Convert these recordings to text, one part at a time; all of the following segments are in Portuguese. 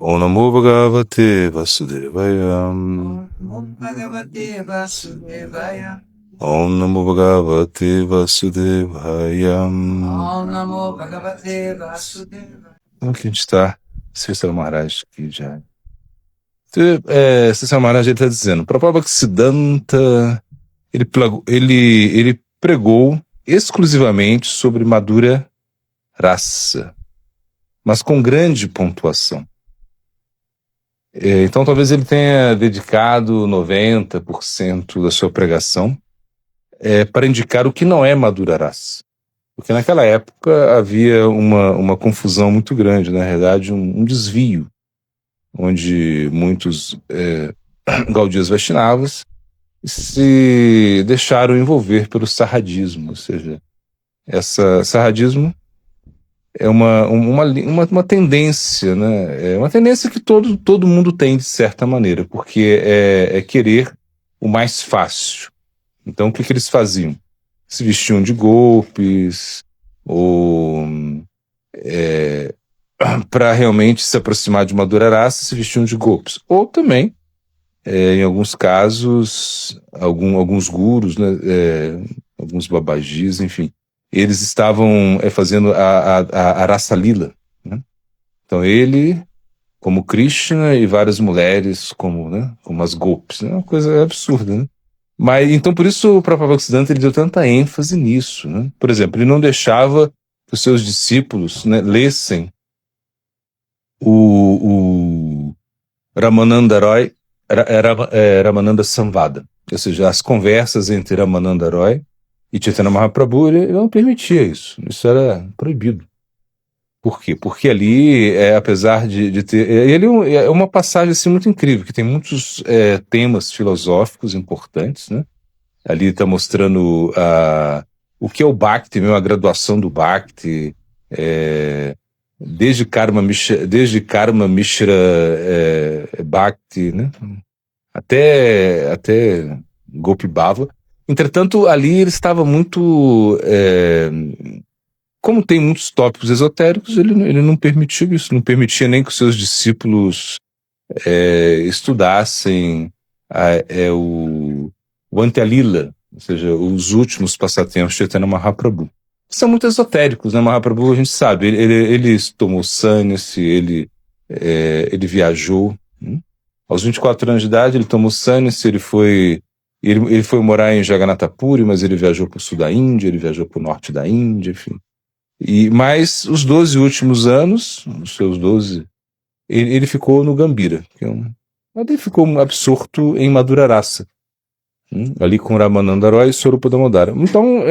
Om Namo Bhagavate Vasudevaya. Om Bhagavate Vasudevaya. Om Namo Bhagavate Vasudevaya. Om Namo Bhagavate Vasudevaya. Como que a gente está? Sri Maharaj aqui já. Sri Maharaj está dizendo, Prabhupada Bhaktisiddhanta, ele pregou exclusivamente sobre Madhura Rasa, mas com grande pontuação. Então talvez ele tenha dedicado 90% da sua pregação para indicar o que não é Madhura Rasa. Porque naquela época havia uma confusão muito grande, na realidade um desvio, onde muitos Gaudiyas Vaishnavas se deixaram envolver pelo sarradismo, ou seja, sarradismo é uma tendência, né? É uma tendência que todo mundo tem de certa maneira, porque é querer o mais fácil. Então o que eles faziam? Se vestiam de golpes, ou para realmente se aproximar de Madhura Rasa, se vestiam de golpes. Ou também, em alguns casos, alguns gurus, né, alguns babajis, enfim, eles estavam fazendo a Rasa Lila, né? Então ele, como Krishna, e várias mulheres como as golpes, né? Uma coisa absurda, né? Mas, então, por isso o Prabhupada Bhaktisiddhanta ele deu tanta ênfase nisso, né? Por exemplo, ele não deixava que os seus discípulos, né, lessem o Ramananda Roy, Ramananda Samvada, ou seja, as conversas entre Ramananda Roy e Chaitanya Mahaprabhu. Ele não permitia isso era proibido. Por quê? Porque ali, apesar de ter... Ele é uma passagem assim, muito incrível, que tem muitos temas filosóficos importantes, né? Ali está mostrando o que é o Bhakti, mesmo a graduação do Bhakti, desde Karma Mishra Bhakti, né? até Gopi Bhava. Entretanto, ali ele estava muito... como tem muitos tópicos esotéricos, ele não permitiu isso, não permitia nem que os seus discípulos estudassem o Antyalila, ou seja, os últimos passatempos de Chaitanya Mahaprabhu. São muito esotéricos, né? Mahaprabhu, a gente sabe, ele tomou sannyasi, ele viajou. Aos 24 anos de idade, ele tomou sannyasi, ele foi morar em Jagannatha Puri, mas ele viajou para o sul da Índia, ele viajou para o norte da Índia, enfim. Mas os 12 últimos anos, os seus 12, ele ficou no Gambhira, ele ficou absorto em Madhura Rasa, ali com Ramananda Roy e Swarupa Damodara. Então,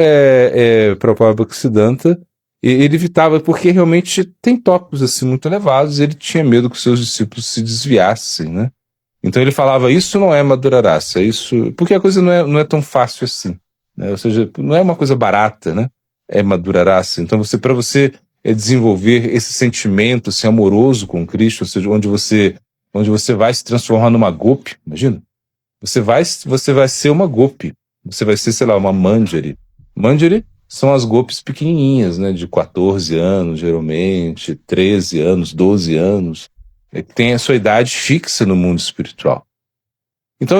Prabhupada Bhaktisiddhanta, ele evitava, porque realmente tem tópicos assim muito elevados, e ele tinha medo que os seus discípulos se desviassem, né? Então ele falava, isso não é Madhura Rasa, porque a coisa não é tão fácil assim, né? Ou seja, não é uma coisa barata, né? É Madhura Rasa. Então para você desenvolver esse sentimento assim, amoroso com Cristo, ou seja, onde você vai se transformar numa gopi, imagina? Você vai ser uma gopi. Você vai ser, sei lá, uma manjari. Manjari são as gopis pequenininhas, né? De 14 anos, geralmente, 13 anos, 12 anos. Tem a sua idade fixa no mundo espiritual. Então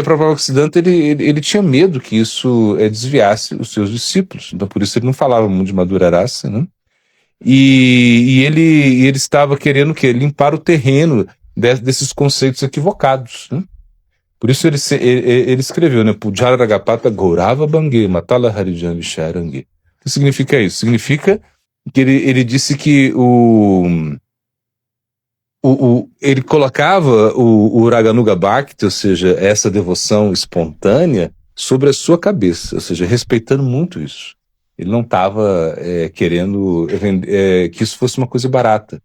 Prabhupada Bhaktisiddhanta, ele tinha medo que isso desviasse os seus discípulos. Então por isso ele não falava muito de Madhura Rasa, né? E ele estava querendo o quê? Limpar o terreno desses conceitos equivocados, né? Por isso ele escreveu, né? Pujara Ragapata Gaurava Bange Matala Harijan Visharange. O que significa isso? Significa que ele disse que ele colocava o Raganuga Bhakti, ou seja, essa devoção espontânea, sobre a sua cabeça, ou seja, respeitando muito isso. Ele não estava querendo que isso fosse uma coisa barata.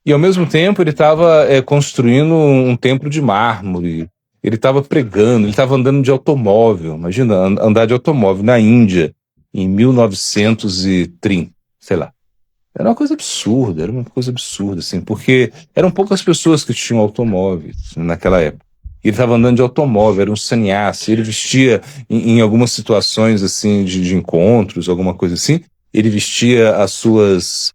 E ao mesmo tempo ele estava construindo um templo de mármore, ele estava pregando, ele estava andando de automóvel. Imagina, andar de automóvel na Índia, em 1930, sei lá. Era uma coisa absurda, assim, porque eram poucas pessoas que tinham automóveis naquela época. E ele estava andando de automóvel, era um sannyasi, ele vestia, em algumas situações, assim, de encontros, alguma coisa assim, ele vestia seus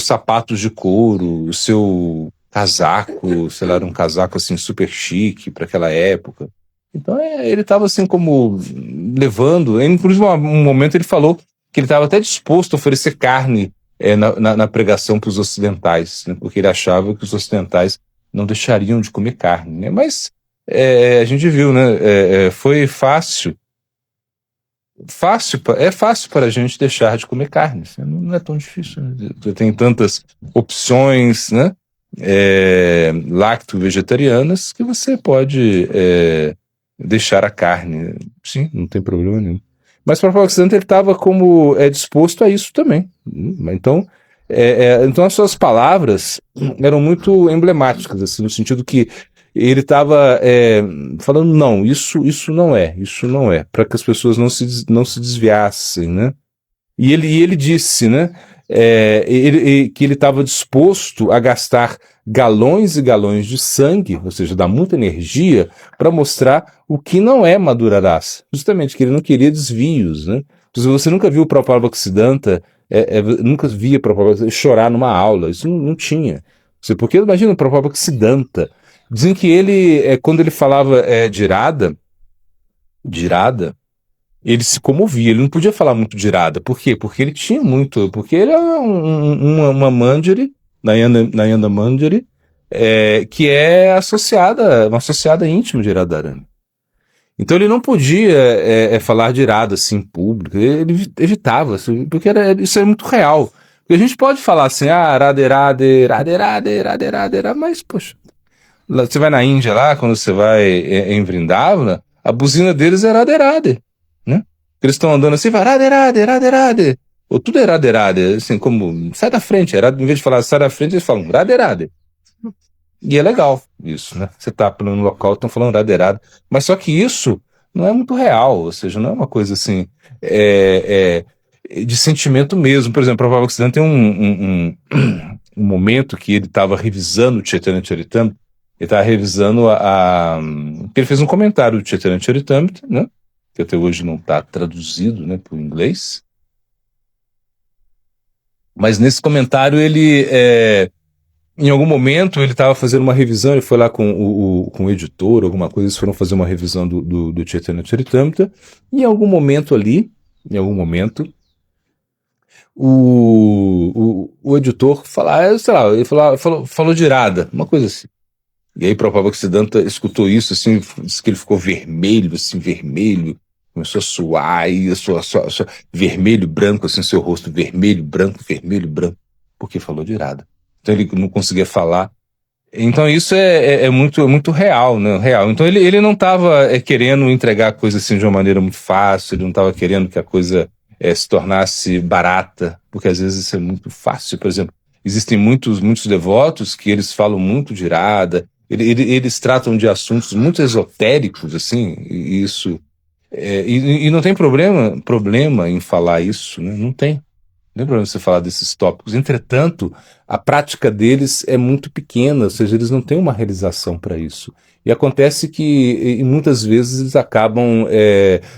sapatos de couro, o seu casaco, sei lá, era um casaco assim super chique para aquela época. Então ele estava assim como levando, inclusive um momento ele falou que ele estava até disposto a oferecer carne na pregação para os ocidentais, né, porque ele achava que os ocidentais não deixariam de comer carne, né? Mas a gente viu, né? Foi fácil, é fácil para a gente deixar de comer carne, isso não é tão difícil, né? Você tem tantas opções, né? Lacto-vegetarianas que você pode deixar a carne, sim, não tem problema nenhum. Mas para o Ocidente ele estava como disposto a isso também. Então, então as suas palavras eram muito emblemáticas, assim, no sentido que ele estava falando, não, isso não é, para que as pessoas não se desviassem, né? E ele disse, né, que ele estava disposto a gastar galões e galões de sangue, ou seja, dar muita energia, para mostrar o que não é Madhurarasa. Justamente, que ele não queria desvios, né? Se você nunca viu o Prabhupada Bhaktisiddhanta, nunca via o Prabhupada chorar numa aula, isso não tinha. Porque imagina o Prabhupada Bhaktisiddhanta, dizem que ele, quando ele falava de irada, ele se comovia, ele não podia falar muito de irada. Por quê? Porque ele tinha muito. Porque ele é uma Manjari, Nayana Manjari, que é uma associada íntima de Radharani. Então ele não podia falar de irada assim em público, ele evitava, assim, porque isso é muito real. Porque a gente pode falar assim, Radhe Radhe, Radhe Radhe, Radhe Radhe, mas, poxa, você vai na Índia lá, quando você vai em Vrindavana, a buzina deles é Radhe Radhe, né? Eles estão andando assim, vai Radhe Radhe, Radhe Radhe. Ou tudo é Radhe Radhe, assim, como, sai da frente, em vez de falar sai da frente, eles falam Radhe Radhe. E é legal isso, né? Você tá no local, estão falando Radhe Radhe. Mas só que isso não é muito real, ou seja, não é uma coisa assim, de sentimento mesmo. Por exemplo, o Prabhupada Bhaktisiddhanta tem um momento que ele estava revisando o Chaitanya Charitamrita. Ele estava revisando ele fez um comentário do Chaitanya Charitamrita, né? Que até hoje não está traduzido, né, para o inglês. Mas nesse comentário ele, em algum momento, ele estava fazendo uma revisão, ele foi lá com o editor, alguma coisa, eles foram fazer uma revisão do Chaitanya Charitamrita, e em algum momento ali, o editor sei lá, ele falou de irada, uma coisa assim. E aí o Prabhupada Bhaktisiddhanta escutou isso, assim, disse que ele ficou vermelho, começou a suar, e vermelho, branco, assim, seu rosto vermelho, branco, porque falou de irada. Então ele não conseguia falar. Então isso é muito real, né? Real. Então ele não estava querendo entregar a coisa assim de uma maneira muito fácil, ele não estava querendo que a coisa se tornasse barata, porque às vezes isso é muito fácil. Por exemplo, existem muitos devotos que eles falam muito de irada, eles tratam de assuntos muito esotéricos, assim, e isso. E não tem problema em falar isso, né? Não tem. Não tem problema você falar desses tópicos. Entretanto, a prática deles é muito pequena, ou seja, eles não têm uma realização para isso. E acontece que muitas vezes eles acabam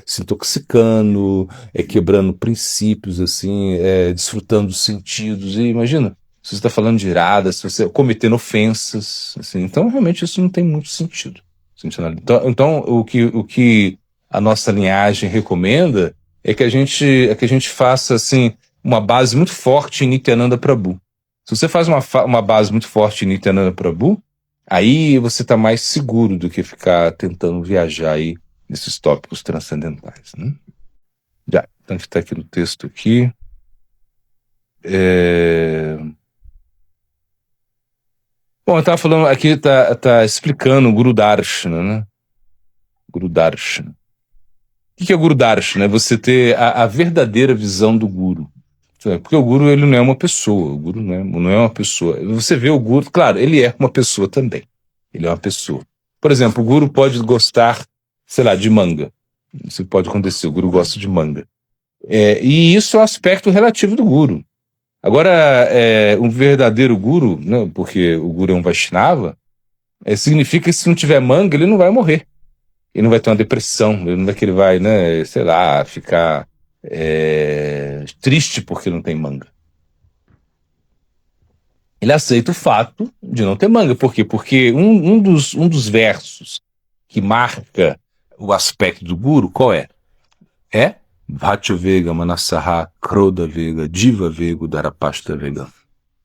se intoxicando, quebrando princípios, assim, desfrutando dos sentidos. E imagina, se você está falando de irada, se você cometendo ofensas, assim, então realmente isso não tem muito sentido. Então o que a nossa linhagem recomenda é que a gente faça assim uma base muito forte em Nityananda Prabhu. Se você faz uma base muito forte em Nityananda Prabhu, aí você está mais seguro do que ficar tentando viajar aí nesses tópicos transcendentais, né? Já, então está aqui no texto aqui. Bom, eu estava falando aqui, está explicando o Guru Darshana, né? Guru Darshana. O que é Guru Darshana? É você ter a verdadeira visão do Guru. Porque o Guru, ele não é uma pessoa. O Guru não é uma pessoa. Você vê o Guru, claro, ele é uma pessoa também. Ele é uma pessoa. Por exemplo, o Guru pode gostar, sei lá, de manga. Isso pode acontecer, o Guru gosta de manga. E isso é um aspecto relativo do Guru. Agora, um verdadeiro Guru, né, porque o Guru é um Vaishnava, significa que se não tiver manga, ele não vai morrer. Ele não vai ter uma depressão, ele não vai que ele vai, né, sei lá, ficar triste porque não tem manga. ele aceita o fato de não ter manga. Por quê? Porque um dos versos que marca o aspecto do guru, qual é? É Bhatya Vega, Manasaha, Kroda Vega, Diva Vega, Darapasta Vega.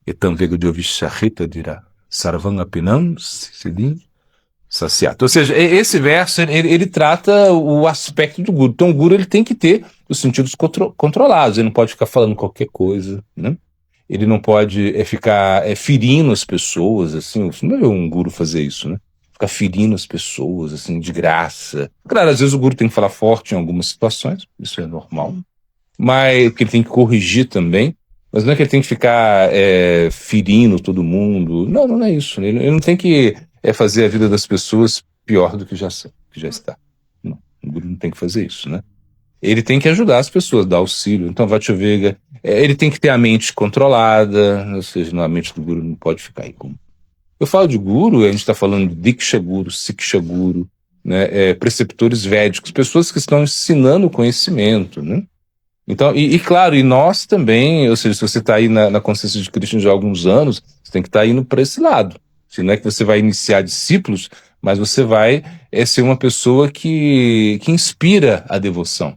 Etam Vega de Ovishahita dirá, Sarvam Apinam, Siddhim, Saciato. Ou seja, esse verso, ele trata o aspecto do guru. Então o guru ele tem que ter os sentidos controlados, ele não pode ficar falando qualquer coisa, né? Ele não pode ficar ferindo as pessoas, assim, você não vê um guru fazer isso, né? Ficar ferindo as pessoas, assim, de graça. Claro, às vezes o guru tem que falar forte em algumas situações, isso é normal, mas porque ele tem que corrigir também, mas não é que ele tem que ficar ferindo todo mundo, não é isso, ele não tem que fazer a vida das pessoas pior do que já está. Não, o guru não tem que fazer isso, né? Ele tem que ajudar as pessoas, dar auxílio. Então, Bhatya Vega, ele tem que ter a mente controlada, ou seja, a mente do guru não pode ficar aí como. Eu falo de guru, a gente está falando de Diksha Guru, Siksha Guru, né, preceptores védicos, pessoas que estão ensinando o conhecimento, né? Então, e claro, e nós também, ou seja, se você está aí na consciência de Krishna já há alguns anos, você tem que estar indo para esse lado. Se não é que você vai iniciar discípulos, mas você vai ser uma pessoa que inspira a devoção.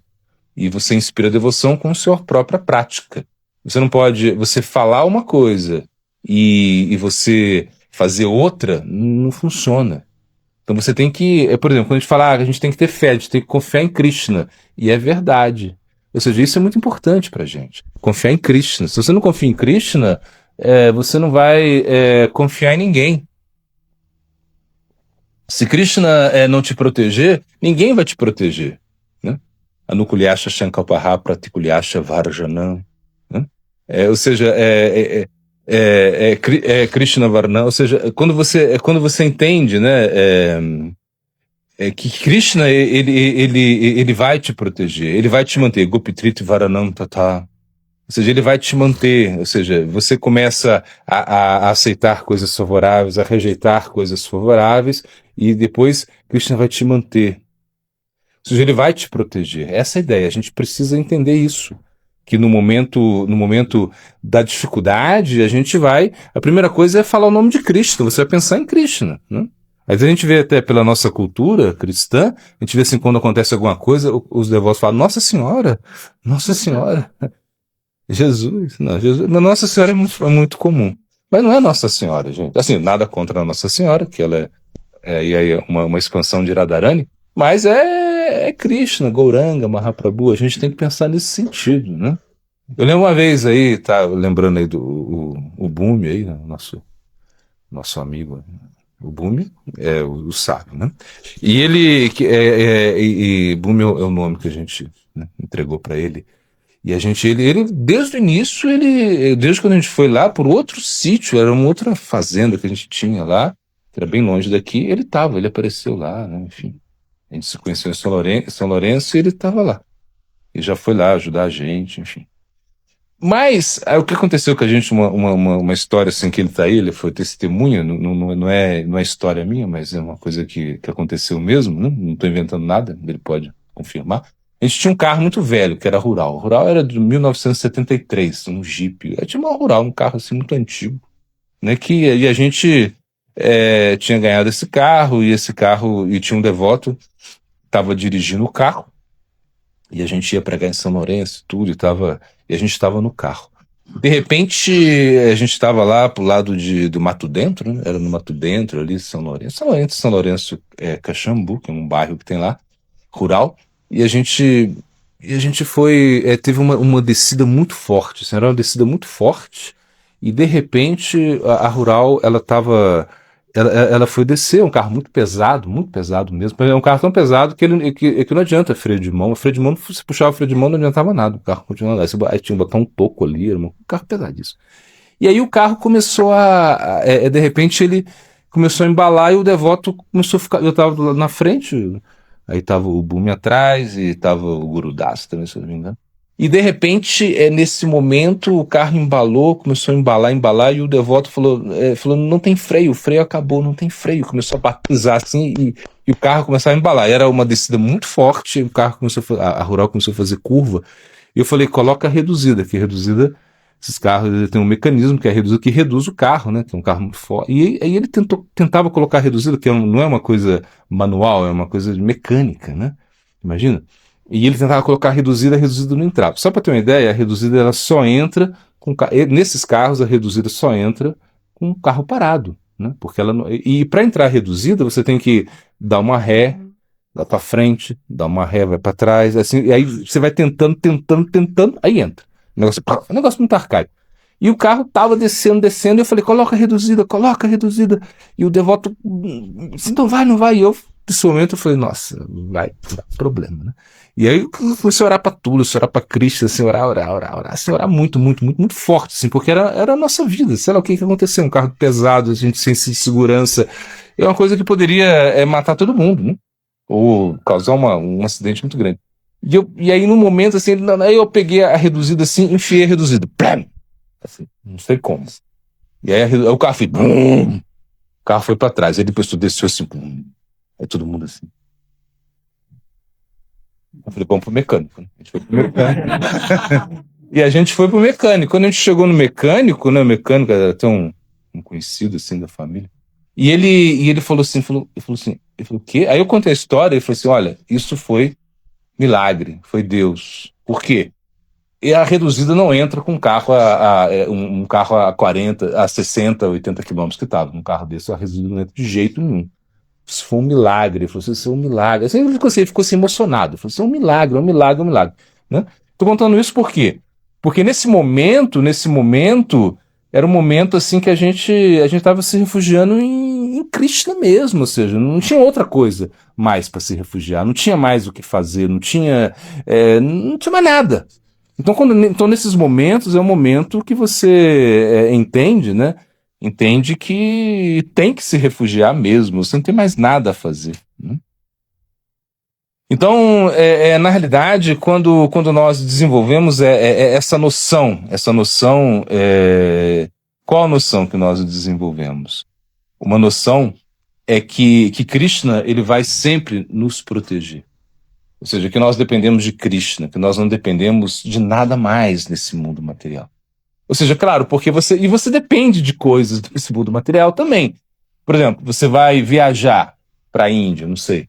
E você inspira a devoção com a sua própria prática. Você não pode, você falar uma coisa e você fazer outra, não funciona. Então você tem que, por exemplo, quando a gente fala, a gente tem que ter fé, a gente tem que confiar em Krishna. E é verdade. Ou seja, isso é muito importante pra gente. Confiar em Krishna. Se você não confia em Krishna, você não vai confiar em ninguém. Se Krishna não te proteger, ninguém vai te proteger, né? Anukulyasha Shankalpaha Pratikulyasha Varjanam. Né? Ou seja, Krishna Varnam, ou seja, quando você entende, né, que Krishna ele vai te proteger, ele vai te manter, Gopitrit Varanam Tata. Ou seja, ele vai te manter, ou seja, você começa a aceitar coisas favoráveis, a rejeitar coisas favoráveis, e depois Krishna vai te manter. Ou seja, ele vai te proteger. Essa é a ideia, a gente precisa entender isso. Que no momento da dificuldade, a primeira coisa é falar o nome de Krishna, você vai pensar em Krishna, né? Aí a gente vê até pela nossa cultura cristã, a gente vê assim, quando acontece alguma coisa, os devotos falam, Nossa Senhora, Jesus, Nossa Senhora é muito comum. Mas não é Nossa Senhora, gente. Assim, nada contra a Nossa Senhora, que ela é uma expansão de Radharani, mas é Krishna, Gauranga, Mahaprabhu, a gente tem que pensar nesse sentido, né? Eu lembro uma vez aí, tá lembrando aí do o Bhumi aí, né, nosso amigo, o Bhumi, o sábio, né? E ele, Bhumi é o nome que a gente, né, entregou para ele. E ele, desde o início, desde quando a gente foi lá por outro sítio, era uma outra fazenda que a gente tinha lá, que era bem longe daqui, ele apareceu lá, né? Enfim. A gente se conheceu em São Lourenço e ele estava lá. Ele já foi lá ajudar a gente, enfim. Mas o que aconteceu com a gente, uma história assim que ele tá aí, ele foi testemunha, não é história minha, mas é uma coisa que aconteceu mesmo, né? Não estou inventando nada, ele pode confirmar. A gente tinha um carro muito velho, que era rural. O rural era de 1973, um Jeep. Eu tinha uma rural, um carro assim muito antigo, né? E a gente tinha ganhado esse carro, e tinha um devoto, estava dirigindo o carro, e a gente ia pregar em São Lourenço, tudo, e a gente estava no carro. De repente, a gente estava lá pro lado do Mato Dentro, né? Era no Mato Dentro, ali, São Lourenço, Caxambu, que é um bairro que tem lá, rural, e a gente foi, teve uma descida muito forte, assim, era uma descida muito forte, e de repente a rural, ela foi descer, um carro muito pesado mesmo. É um carro tão pesado que não adianta freio de mão. Se puxava o freio de mão, não adiantava nada. O carro continuava andando. Aí tinha que botar um toco ali, era um carro pesadíssimo. E aí o carro começou de repente ele começou a embalar e o devoto começou a ficar. Eu tava na frente, aí tava o Bhumi atrás e tava o Guru Das também, se eu não me engano. E de repente, nesse momento, o carro embalou, começou a embalar, e o devoto falou, não tem freio, o freio acabou, não tem freio. Começou a batizar assim, e o carro começava a embalar. Era uma descida muito forte, a rural começou a fazer curva. E eu falei, coloca a reduzida, que reduzida Esses carros ele tem um mecanismo que é reduzido, que reduz o carro, né? Que é um carro muito forte. E aí ele tentava colocar reduzido, que não é uma coisa manual, é uma coisa mecânica, né? Imagina. E ele tentava colocar a reduzida não entrava. Só para ter uma ideia, a reduzida ela só entra nesses carros, a reduzida só entra com o carro parado, né? Porque ela não, e para entrar reduzida, você tem que dar uma ré, dá para frente, dá uma ré, vai para trás, assim, e aí você vai tentando, aí entra. O negócio muito arcaico. E o carro tava descendo, e eu falei, coloca reduzida. E o devoto, assim, não vai. E eu, nesse momento, eu falei, nossa, vai dar problema, né? E aí eu comecei a orar pra Tula, orar pra Cristo, assim, orar, assim, orar muito forte, assim, porque era a nossa vida, sei lá o que aconteceu, um carro pesado, a gente sem segurança, é uma coisa que poderia matar todo mundo, né? Ou causar um acidente muito grande. E aí, no momento, assim, aí eu peguei a reduzida assim, enfiei a reduzida. Plam! Assim, não sei como. E aí o carro foi. Bum! O carro foi pra trás. Aí depois tu desceu assim. Bum! Aí todo mundo assim. Eu falei, vamos pro mecânico. Né? A gente foi pro mecânico. E a gente foi pro mecânico. Quando a gente chegou no mecânico, né? O mecânico era até um conhecido assim da família. E ele falou assim, ele falou o quê? Aí eu contei a história, ele falou assim: olha, isso foi milagre, foi Deus. Por quê? E a reduzida não entra com um carro um carro a 40, a 60, 80 quilômetros que estava. Um carro desse, a reduzida não entra de jeito nenhum. Isso foi um milagre. Ele falou assim, isso é um milagre. Assim, ele ficou assim emocionado. Ele falou assim, é um milagre, é um milagre, é um milagre. Né? Tô contando isso por quê? Porque nesse momento, era um momento assim que a gente estava se refugiando em Krishna mesmo, ou seja, não tinha outra coisa mais para se refugiar, não tinha mais o que fazer, não tinha mais nada. Então, nesses momentos, é um momento que você entende, né? Entende que tem que se refugiar mesmo, você não tem mais nada a fazer. Né? Então, na realidade, quando nós desenvolvemos essa noção, qual a noção que nós desenvolvemos? Uma noção é que Krishna ele vai sempre nos proteger. Ou seja, que nós dependemos de Krishna, que nós não dependemos de nada mais nesse mundo material. Ou seja, claro, porque você depende de coisas desse mundo material também. Por exemplo, você vai viajar para a Índia, não sei.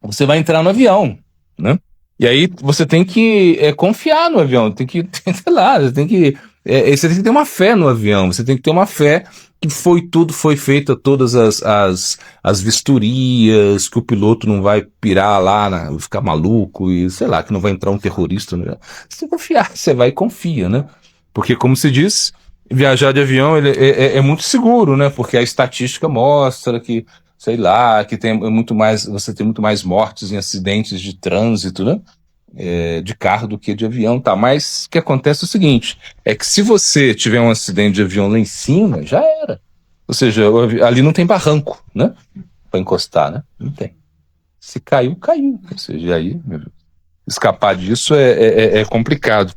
Você vai entrar no avião, né? E aí você tem que confiar no avião, tem que, sei lá, você tem que ter uma fé no avião, você tem que ter uma fé que foi feita todas as vistorias, que o piloto não vai pirar lá, ficar maluco e sei lá, que não vai entrar um terrorista. Né? Você tem que confiar, você vai e confia, né? Porque como se diz, viajar de avião é muito seguro, né? Porque a estatística mostra que sei lá, que tem você tem muito mais mortes em acidentes de trânsito, né? De carro do que de avião, tá? Mas o que acontece é o seguinte, é que se você tiver um acidente de avião lá em cima, já era. Ou seja, ali não tem barranco, né? Para encostar, né? Não tem. Se caiu, caiu. Ou seja, aí, escapar disso é complicado.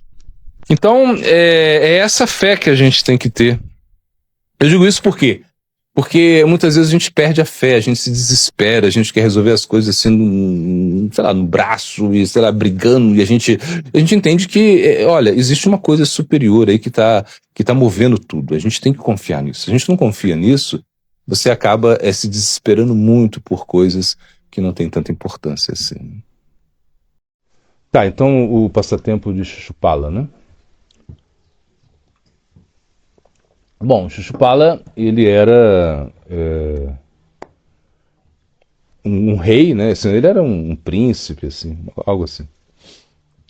Então, é essa fé que a gente tem que ter. Eu digo isso por quê? Porque muitas vezes a gente perde a fé, a gente se desespera, a gente quer resolver as coisas assim, sei lá, no braço, e sei lá, brigando, e a gente entende que, olha, existe uma coisa superior aí que tá movendo tudo. A gente tem que confiar nisso. Se a gente não confia nisso, você acaba se desesperando muito por coisas que não têm tanta importância assim. Tá, então o passatempo de Shishupala, né? Bom, Shishupala, ele era um rei, né? Assim, ele era um príncipe, assim, algo assim.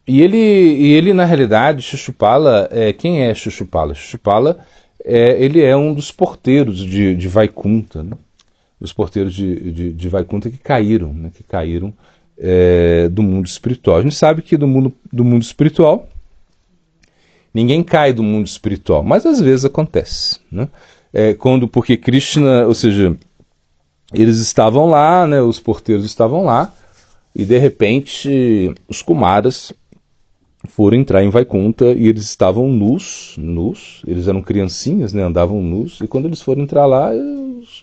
E ele na realidade, Shishupala, quem é Shishupala? Shishupala, ele é um dos porteiros de Vaikunta, né? Os porteiros de Vaikunta que caíram, né? Que caíram do mundo espiritual. A gente sabe que do mundo espiritual ninguém cai do mundo espiritual, mas às vezes acontece, né? Porque Krishna, ou seja, eles estavam lá, né? Os porteiros estavam lá e de repente os Kumaras foram entrar em Vaikunta e eles estavam nus, eles eram criancinhas, né? Andavam nus e quando eles foram entrar lá,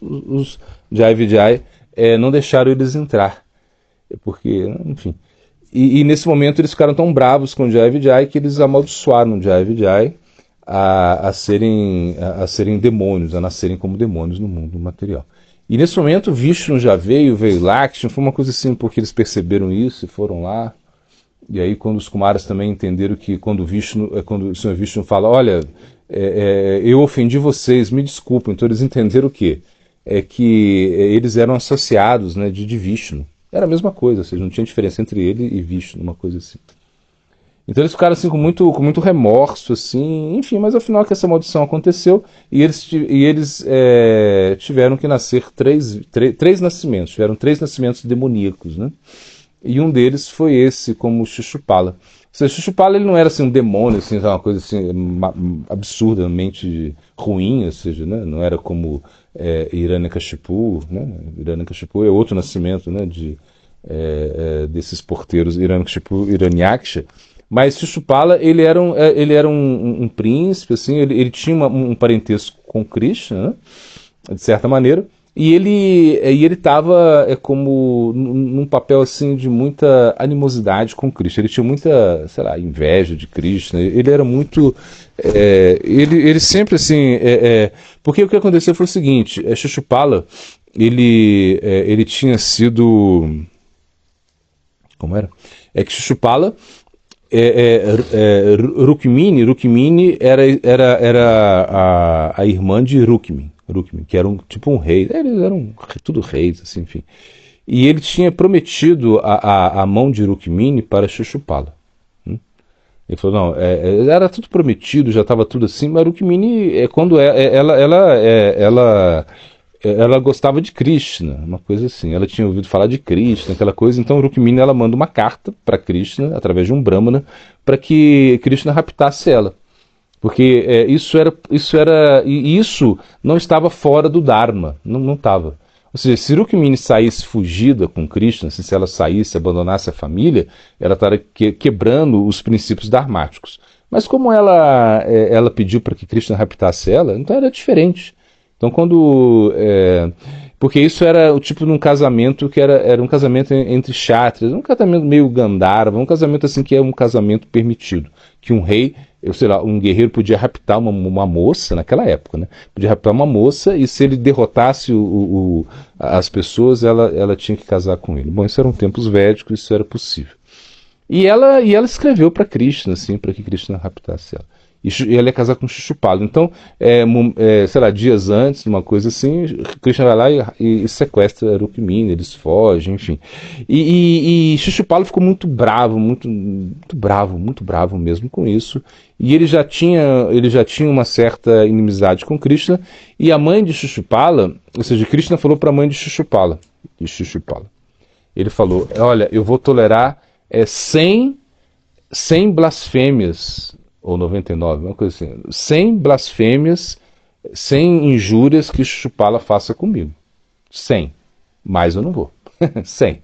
os Jai Vijay não deixaram eles entrar, porque, enfim. E nesse momento eles ficaram tão bravos com Jai Vijay que eles amaldiçoaram Jai Vijay a serem demônios, a nascerem como demônios no mundo material. E nesse momento Vishnu já veio Lakshmi, foi uma coisa assim, porque eles perceberam isso e foram lá. E aí quando os Kumaras também entenderam que quando o Senhor Vishnu fala, olha, eu ofendi vocês, me desculpem, então eles entenderam o quê? É que eles eram associados, né, de Vishnu. Era a mesma coisa, ou seja, não tinha diferença entre ele e Vishnu, uma coisa assim. Então eles ficaram assim com muito remorso, assim, enfim, mas afinal que essa maldição aconteceu e eles tiveram que nascer três nascimentos, tiveram 3 nascimentos demoníacos, né? E um deles foi esse, como Shishupala. Ou seja, Shishupala ele não era assim um demônio, assim, uma coisa assim absurdamente ruim, ou seja, né? Não era como Hiranyakashipu, né? Hiranyakashipu é outro nascimento, né? Desses porteiros Hiranyakashipu e Hiranyaksha. Mas Shishupala ele era um príncipe, assim, ele tinha um parentesco com Krishna, né? De certa maneira. E ele estava como num papel assim de muita animosidade com Krishna. Ele tinha muita, sei lá, inveja de Krishna. Ele era muito, ele sempre assim, porque o que aconteceu foi o seguinte: Shishupala ele tinha sido, como era? É que Shishupala Rukmini era a irmã de Rukmi, que era tipo um rei. Eles eram tudo reis, assim, enfim. E ele tinha prometido a mão de Rukmini para Shishupala. Ele falou, não, era tudo prometido, já estava tudo assim, mas Rukmini, quando ela gostava de Krishna, uma coisa assim. Ela tinha ouvido falar de Krishna, aquela coisa. Então Rukmini ela manda uma carta para Krishna, através de um brahmana, para que Krishna raptasse ela. Porque isso não estava fora do Dharma, não estava. Ou seja, se Rukmini saísse fugida com Krishna, se ela saísse, abandonasse a família, ela estaria quebrando os princípios dharmáticos. Mas como ela pediu para que Krishna raptasse ela, então era diferente. Então porque isso era o tipo de um casamento que era um casamento entre kshatriyas, um casamento meio Gandharva, um casamento assim que é um casamento permitido, que um rei, sei lá, um guerreiro podia raptar uma moça naquela época, né? Podia raptar uma moça e se ele derrotasse as pessoas, ela tinha que casar com ele. Bom, isso eram tempos védicos, isso era possível. E ela escreveu para Krishna, assim, para que Krishna raptasse ela. E ela ia casar com Shishupala. Então, sei lá, dias antes, uma coisa assim, Krishna vai lá e sequestra Rukmini, eles fogem, enfim. E Shishupala ficou muito bravo, muito bravo mesmo com isso. E ele já tinha uma certa inimizade com Krishna. E a mãe de Shishupala, ou seja, Krishna falou para a mãe de Shishupala. Ele falou, olha, eu vou tolerar 100 blasfêmias, ou 99, uma coisa assim, 100 blasfêmias, 100 injúrias que Shishupala faça comigo. 100. Mais eu não vou. 100.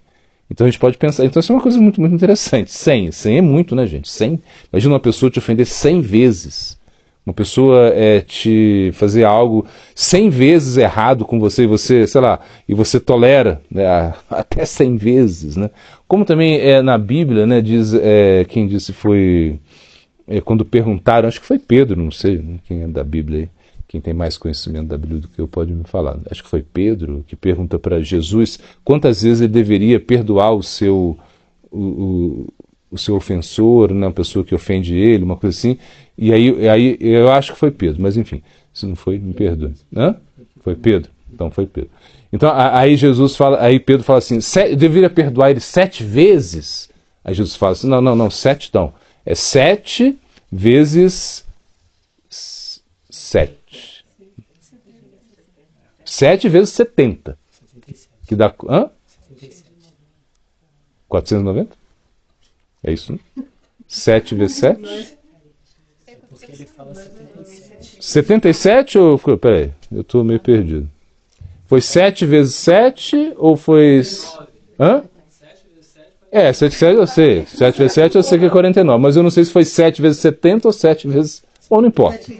Então a gente pode pensar, então isso é uma coisa muito, muito interessante. 100 é muito, né, gente? 100. Imagina uma pessoa te ofender 100 vezes. Uma pessoa te fazer algo 100 vezes errado com você, e você, sei lá, e você tolera, né, até 100 vezes, né? Como também na Bíblia, né, diz, quem disse foi, quando perguntaram, acho que foi Pedro, não sei, né, quem é da Bíblia aí, quem tem mais conhecimento da Bíblia do que eu pode me falar. Acho que foi Pedro que pergunta para Jesus quantas vezes ele deveria perdoar o seu ofensor, né, uma pessoa que ofende ele, uma coisa assim. E aí eu acho que foi Pedro, mas enfim, se não foi, me perdoe. Hã? Foi Pedro? Então foi Pedro. Então aí Pedro fala assim, deveria perdoar ele 7 vezes? Aí Jesus fala assim, não, 7 não. É 7 vezes 7. 7 vezes 70. Que dá... Hã? 490? É isso, né? 7 vezes 7? 77 ou... Peraí, eu estou meio perdido. Foi 7 vezes 7 ou foi... Hã? 7 vezes 7 eu sei. 7 vezes 7 eu sei que é 49. Mas eu não sei se foi 7 vezes 70 ou 7 vezes... Bom, não importa.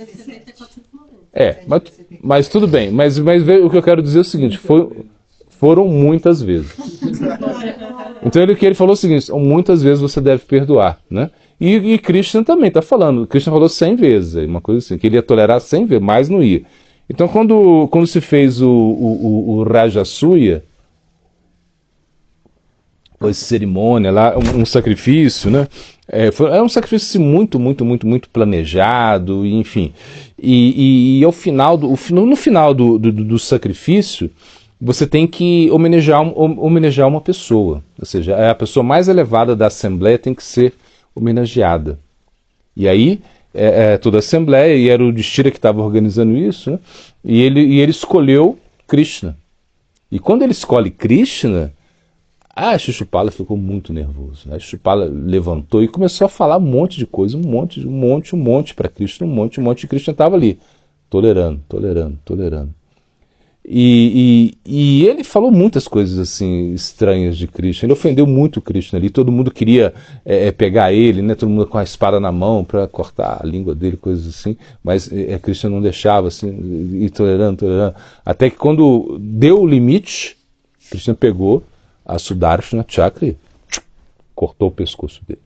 Mas tudo bem. Mas o que eu quero dizer é o seguinte. Foram muitas vezes. Então o que ele falou é o seguinte: muitas vezes você deve perdoar, né? E Krishna também está falando. Krishna falou 100 vezes, uma coisa assim, que ele ia tolerar 100 vezes, mas não ia. Então quando se fez o Rajasuya, foi cerimônia lá, um sacrifício, né? Era um sacrifício muito planejado, enfim. E ao final no final do sacrifício, você tem que homenagear uma pessoa. Ou seja, a pessoa mais elevada da Assembleia tem que ser homenageada. E aí, toda a Assembleia, e era o Yudhishthira que estava organizando isso, né? E ele escolheu Krishna. E quando ele escolhe Krishna, a Shishupala ficou muito nervoso, né? A Shishupala levantou e começou a falar um monte de coisa, um monte para Krishna, um monte, e Krishna estava ali, tolerando. E ele falou muitas coisas assim estranhas de Krishna. Ele ofendeu muito Krishna ali. Todo mundo queria pegar ele, né? Todo mundo com a espada na mão para cortar a língua dele, coisas assim. Mas Krishna não deixava, assim, e tolerando. Até que quando deu o limite, Krishna pegou a Sudarshana Chakra e cortou o pescoço dele.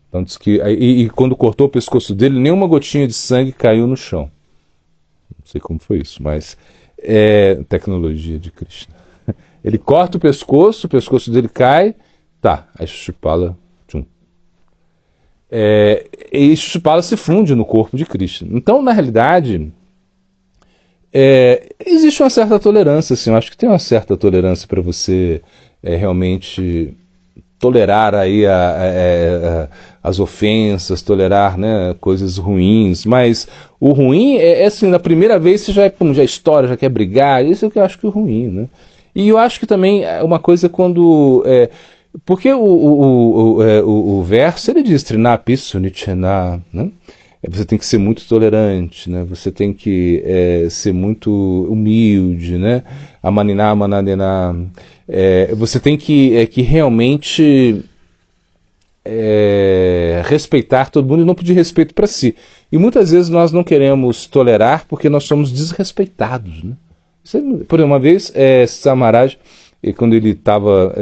Então diz que e quando cortou o pescoço dele, nenhuma gotinha de sangue caiu no chão. Não sei como foi isso, mas tecnologia de Krishna. Ele corta o pescoço dele cai, tá, aí Shishupala, tchum. E Shishupala se funde no corpo de Krishna. Então, na realidade, existe uma certa tolerância, assim, eu acho que tem uma certa tolerância para você realmente tolerar aí as ofensas, tolerar, né, coisas ruins, mas o ruim assim, na primeira vez você já estoura, já quer brigar, isso é o que eu acho que é o ruim, né? E eu acho que também uma coisa quando porque o verso ele diz Trinapi Sunichena, né? Você tem que ser muito tolerante, né? Você tem que ser muito humilde, né? Amaniná, manadena. Você tem que realmente respeitar todo mundo e não pedir respeito para si. E muitas vezes nós não queremos tolerar porque nós somos desrespeitados, né? Por uma vez, Samaraj, quando ele estava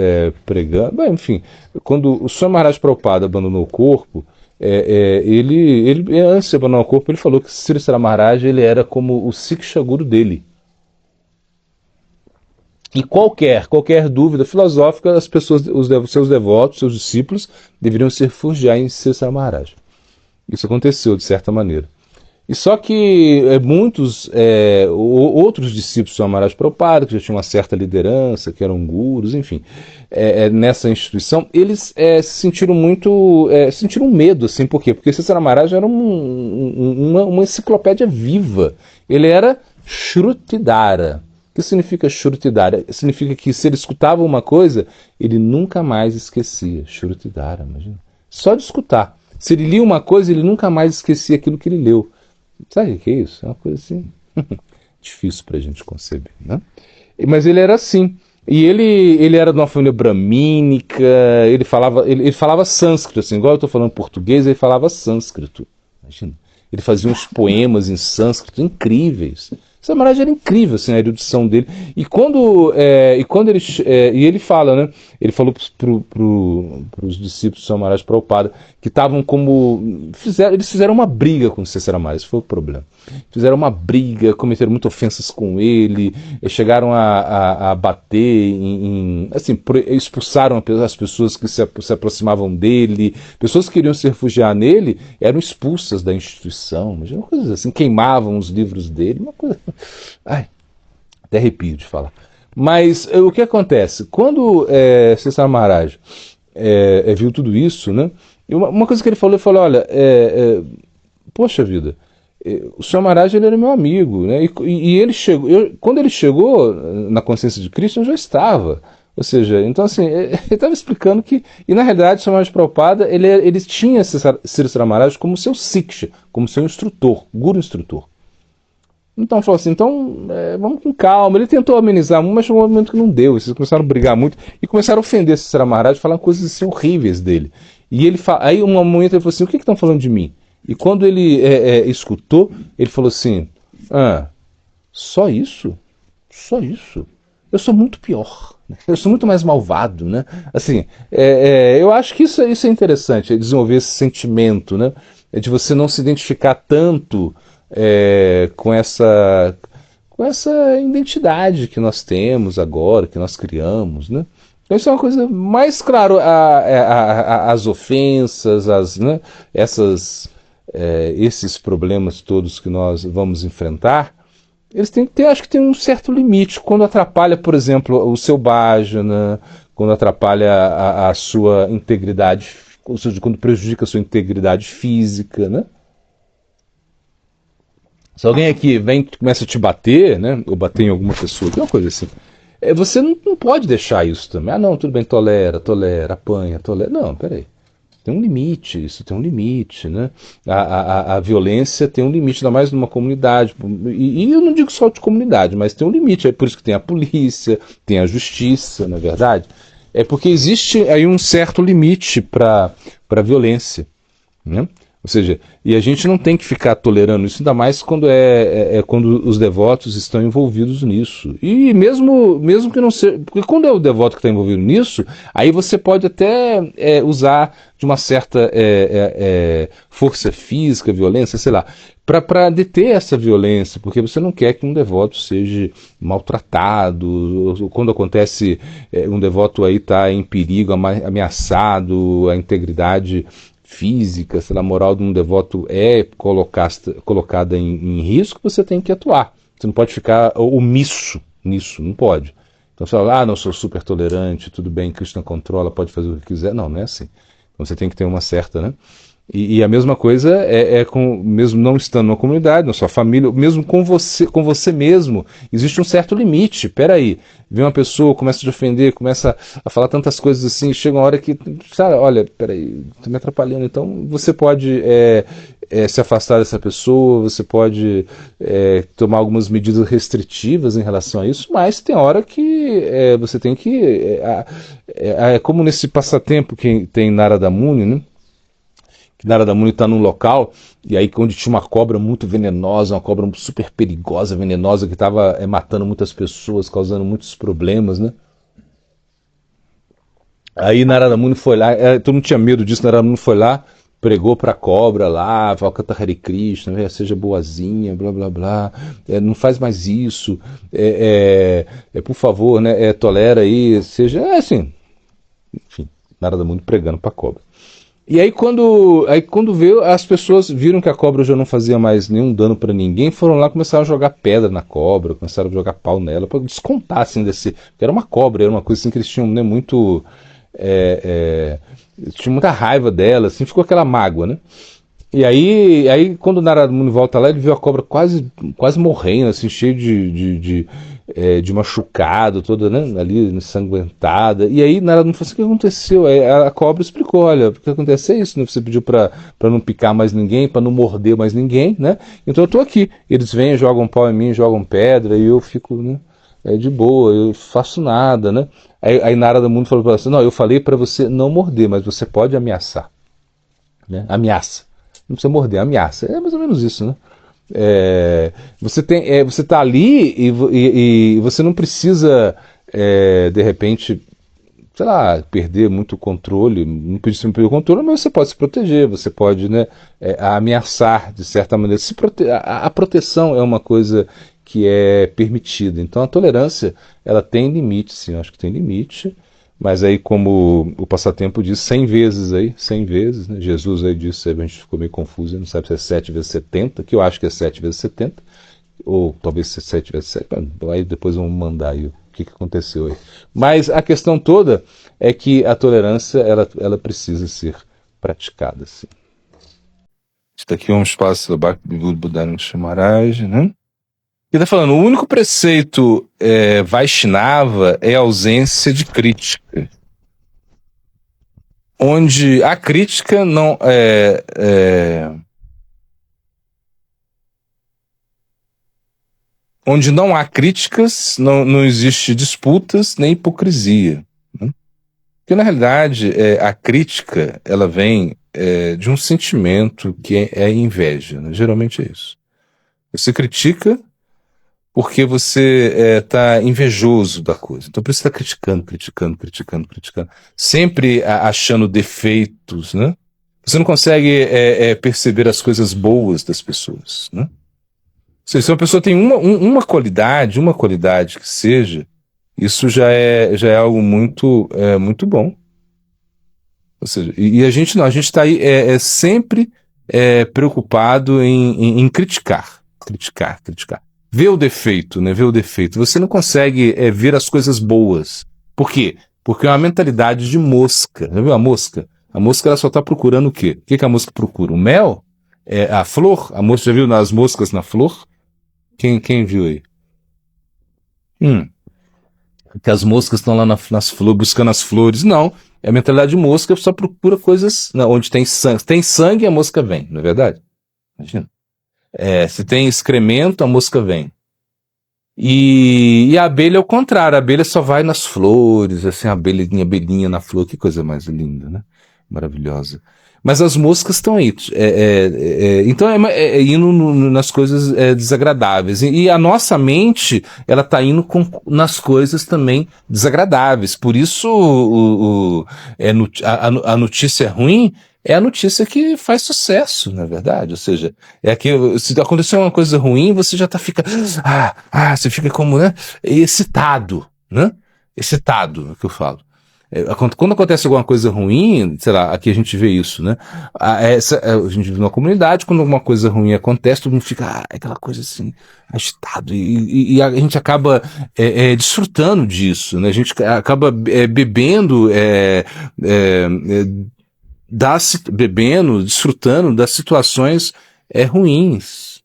pregando, enfim, quando o Samaraj Prabhupada abandonou o corpo, ele antes de abandonar o corpo, ele falou que Sri Maharaj ele era como o Siksha Guru dele. E qualquer dúvida filosófica, as pessoas, seus devotos, seus discípulos, deveriam se refugiar em Sri Maharaj. Isso aconteceu, de certa maneira. E só que muitos outros discípulos do Maharaj Prabhupada, que já tinham uma certa liderança, que eram gurus, enfim, nessa instituição, eles se sentiram sentiram medo, assim, por quê? Porque Sri Maharaj era uma enciclopédia viva. Ele era Shrutidara. O que significa Shrutidara? Significa que se ele escutava uma coisa, ele nunca mais esquecia. Shrutidara, imagina. Só de escutar. Se ele lia uma coisa, ele nunca mais esquecia aquilo que ele leu. Sabe o que é isso? É uma coisa assim difícil para a gente conceber, né? Mas ele era assim. E ele era de uma família bramínica, ele falava sânscrito, assim, igual eu estou falando português, ele falava sânscrito. Imagina. Ele fazia uns poemas em sânscrito incríveis. Samaraj era incrível, assim, a erudição dele. E quando ele ele fala, né? Ele falou para os discípulos de Samaraj Prabhupada que estavam eles fizeram uma briga com o Samaraj, esse foi o problema. Fizeram uma briga, cometeram muitas ofensas com ele, chegaram a bater assim, expulsaram as pessoas que se aproximavam dele, pessoas que queriam se refugiar nele eram expulsas da instituição, imagina, coisas assim, queimavam os livros dele, uma coisa. Ai, até arrepio de falar. Mas o que acontece? Quando Sri Maharaj viu tudo isso, né? Uma coisa que ele falou, olha, poxa vida, o Sri Maharaj ele era meu amigo, né? E ele chegou, quando ele chegou na consciência de Cristo, eu já estava. Ou seja, então assim, ele estava explicando que, e na realidade, o Sri Maharaj Prabhupada, ele tinha Sri Maharaj como seu Siksha, como seu instrutor, guru instrutor. Então falou assim, vamos com calma. Ele tentou amenizar, mas chegou um momento que não deu. Eles começaram a brigar muito e começaram a ofender Sri Maharaj, falar coisas assim horríveis dele. E aí um momento ele falou assim, o que estão falando de mim? E quando ele escutou, ele falou assim, só isso? Só isso? eu sou muito pior, né? Eu sou muito mais malvado, né? Assim, eu acho que isso é interessante, é desenvolver esse sentimento, né? É de você não se identificar tanto com essa identidade que nós temos agora, que nós criamos, né? Então isso é uma coisa mais, claro, as ofensas, né, esses problemas todos que nós vamos enfrentar, eles têm que ter, acho que tem um certo limite. Quando atrapalha, por exemplo, o seu bhajana, quando atrapalha a sua integridade, ou seja, quando prejudica a sua integridade física, né? Se alguém aqui vem e começa a te bater, né? Ou bater em alguma pessoa, tem uma coisa assim. Você não pode deixar isso também. Ah, não, tudo bem, tolera, apanha, tolera. Não, peraí. Tem um limite, isso tem um limite, né? A violência tem um limite, ainda mais numa comunidade. E eu não digo só de comunidade, mas tem um limite. É por isso que tem a polícia, tem a justiça, não é verdade? É porque existe aí um certo limite para a violência, né? Ou seja, e a gente não tem que ficar tolerando isso, ainda mais quando quando os devotos estão envolvidos nisso. E mesmo que não seja. Porque quando é o devoto que está envolvido nisso, aí você pode até usar de uma certa força física, violência, sei lá, para deter essa violência, porque você não quer que um devoto seja maltratado. Quando acontece um devoto aí está em perigo, ameaçado, a integridade física, se a moral de um devoto é colocada em risco, você tem que atuar. Você não pode ficar omisso nisso, não pode. Então você fala, não, sou super tolerante, tudo bem, Krishna controla, pode fazer o que quiser. Não, não é assim. Então você tem que ter uma certa, né? E a mesma coisa mesmo não estando na comunidade, na sua família, mesmo com você mesmo, existe um certo limite. Peraí, vem uma pessoa, começa a te ofender, começa a falar tantas coisas assim, chega uma hora que, sabe, olha, peraí, tá me atrapalhando. Então você pode se afastar dessa pessoa, você pode tomar algumas medidas restritivas em relação a isso, mas tem hora que você tem que. Como nesse passatempo que tem Narada Muni, né? Que Narada Muni está num local, e aí onde tinha uma cobra muito venenosa, uma cobra super perigosa, venenosa, que estava matando muitas pessoas, causando muitos problemas, né? Aí Narada Muni foi lá, todo mundo tinha medo disso, Narada Muni foi lá, pregou pra cobra lá, falou, canta Hare Krishna, seja boazinha, blá blá blá, não faz mais isso, por favor, né, tolera aí, seja, assim, enfim, Narada Muni pregando pra cobra. E aí quando veio, as pessoas viram que a cobra já não fazia mais nenhum dano para ninguém, foram lá e começaram a jogar pedra na cobra, começaram a jogar pau nela, para descontar, assim, porque era uma cobra, era uma coisa assim que eles tinham, né, muito... tinha muita raiva dela, assim, ficou aquela mágoa, né? E aí quando o Narada Muni volta lá, ele viu a cobra quase morrendo, assim, cheio de machucado, toda, né, ali ensanguentada. E aí Narada Muni falou assim, o que aconteceu? Aí a cobra explicou, olha, o que acontece é isso, né? Você pediu para não picar mais ninguém, para não morder mais ninguém, né? Então eu tô aqui. Eles vêm, jogam pau em mim, jogam pedra, e eu fico, né, de boa, eu faço nada, né? Aí Narada Muni falou para ela assim, não, eu falei para você não morder, mas você pode ameaçar, né? Ameaça. Não precisa morder, ameaça. É mais ou menos isso, né? Você está ali e você não precisa, de repente, sei lá, perder muito o controle, não precisa perder o controle, mas você pode se proteger, você pode, né, ameaçar de certa maneira. A proteção é uma coisa que é permitida. Então a tolerância, ela tem limite, sim, eu acho que tem limite. Mas aí, como o passatempo diz, 100 vezes aí, 100 vezes, né? Jesus aí disse, a gente ficou meio confuso, não sabe se é 7 vezes 70, que eu acho que é 7 vezes 70, ou talvez seja 7 vezes 7, aí depois vamos mandar aí o que aconteceu aí. Mas a questão toda é que a tolerância, ela precisa ser praticada, sim. Isso daqui é um espaço do Bhakti-Vinod Buddhanath Maharaj, né? Ele está falando, o único preceito Vaishnava é a ausência de crítica. Onde a crítica não onde não há críticas, não existe disputas nem hipocrisia, né? Porque na realidade a crítica ela vem de um sentimento que é inveja, né? Geralmente é isso. Você critica porque você está invejoso da coisa. Então por isso você está criticando. Sempre achando defeitos, né? Você não consegue perceber as coisas boas das pessoas, né? Ou seja, se uma pessoa tem uma qualidade que seja, isso já é algo muito bom. Ou seja, e a gente não, a gente está aí sempre preocupado em criticar. Ver o defeito, né? Ver o defeito. Você não consegue ver as coisas boas. Por quê? Porque é uma mentalidade de mosca. Já viu a mosca? A mosca ela só está procurando o quê? O que a mosca procura? O mel? A flor? A mosca já viu as moscas na flor? Quem viu aí? Que as moscas estão lá nas flores, buscando as flores. Não. É a mentalidade de mosca, só procura coisas onde tem sangue. Se tem sangue, a mosca vem, não é verdade? Imagina. Se tem excremento, a mosca vem. E a abelha é o contrário, a abelha só vai nas flores, assim, a abelhinha na flor, que coisa mais linda, né? Maravilhosa. Mas as moscas estão aí. Então indo nas coisas desagradáveis. E a nossa mente, ela está indo nas coisas também desagradáveis. Por isso a notícia ruim é a notícia que faz sucesso, na verdade. Ou seja, se acontecer uma coisa ruim, você já você fica como, né? Excitado, né? Excitado, é o que eu falo. Quando acontece alguma coisa ruim, sei lá, aqui a gente vê isso, né? A gente vive numa comunidade, quando alguma coisa ruim acontece, todo mundo fica aquela coisa assim, agitado, e a gente acaba desfrutando disso, né? A gente acaba bebendo, desfrutando das situações ruins.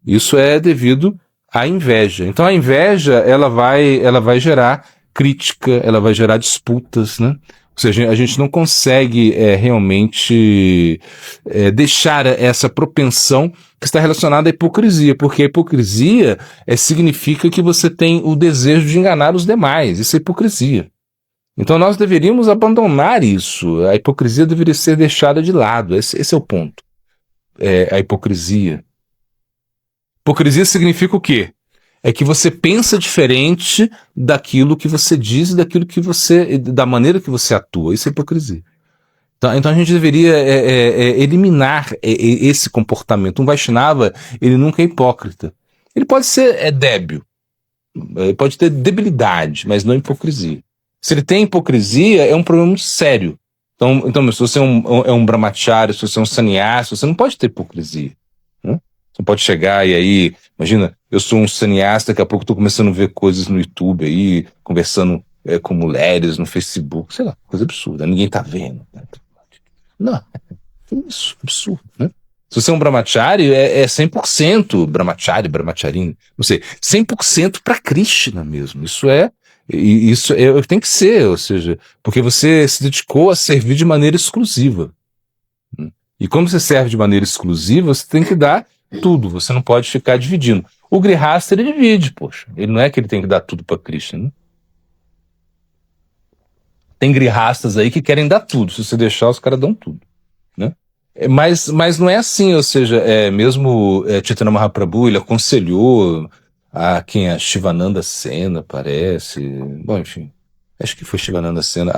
Isso é devido à inveja. Então a inveja, ela vai gerar crítica, ela vai gerar disputas, né? Ou seja, a gente não consegue realmente deixar essa propensão que está relacionada à hipocrisia, porque a hipocrisia significa que você tem o desejo de enganar os demais. Isso é hipocrisia. Então nós deveríamos abandonar isso. A hipocrisia deveria ser deixada de lado. Esse é o ponto. A hipocrisia. Hipocrisia significa o quê? É que você pensa diferente daquilo que você diz e da maneira que você atua. Isso é hipocrisia. Então a gente deveria eliminar esse comportamento. Um Vaishnava, ele nunca é hipócrita. Ele pode ser débil. Ele pode ter debilidade, mas não hipocrisia. Se ele tem hipocrisia, é um problema muito sério. Então se você é um brahmachari, se você é um sannyasi, você não pode ter hipocrisia. Né? Você pode chegar e aí, imagina, eu sou um sannyasta, daqui a pouco estou começando a ver coisas no YouTube aí, conversando com mulheres no Facebook, sei lá, coisa absurda, ninguém tá vendo. Não, que isso, absurdo, né? Se você é um brahmachari, é 100% brahmacharin, não sei, 100% para Krishna mesmo. Isso tem que ser, ou seja, porque você se dedicou a servir de maneira exclusiva. E como você serve de maneira exclusiva, você tem que dar tudo, você não pode ficar dividindo. O Grihasta, ele divide, poxa. Ele não é que ele tem que dar tudo para Krishna, né? Tem Grihastas aí que querem dar tudo, se você deixar, os caras dão tudo, né? Mas não é assim, ou seja, mesmo Chaitanya Mahaprabhu, ele aconselhou a Shivananda Sena, parece, bom, enfim, acho que foi Shivananda Sena,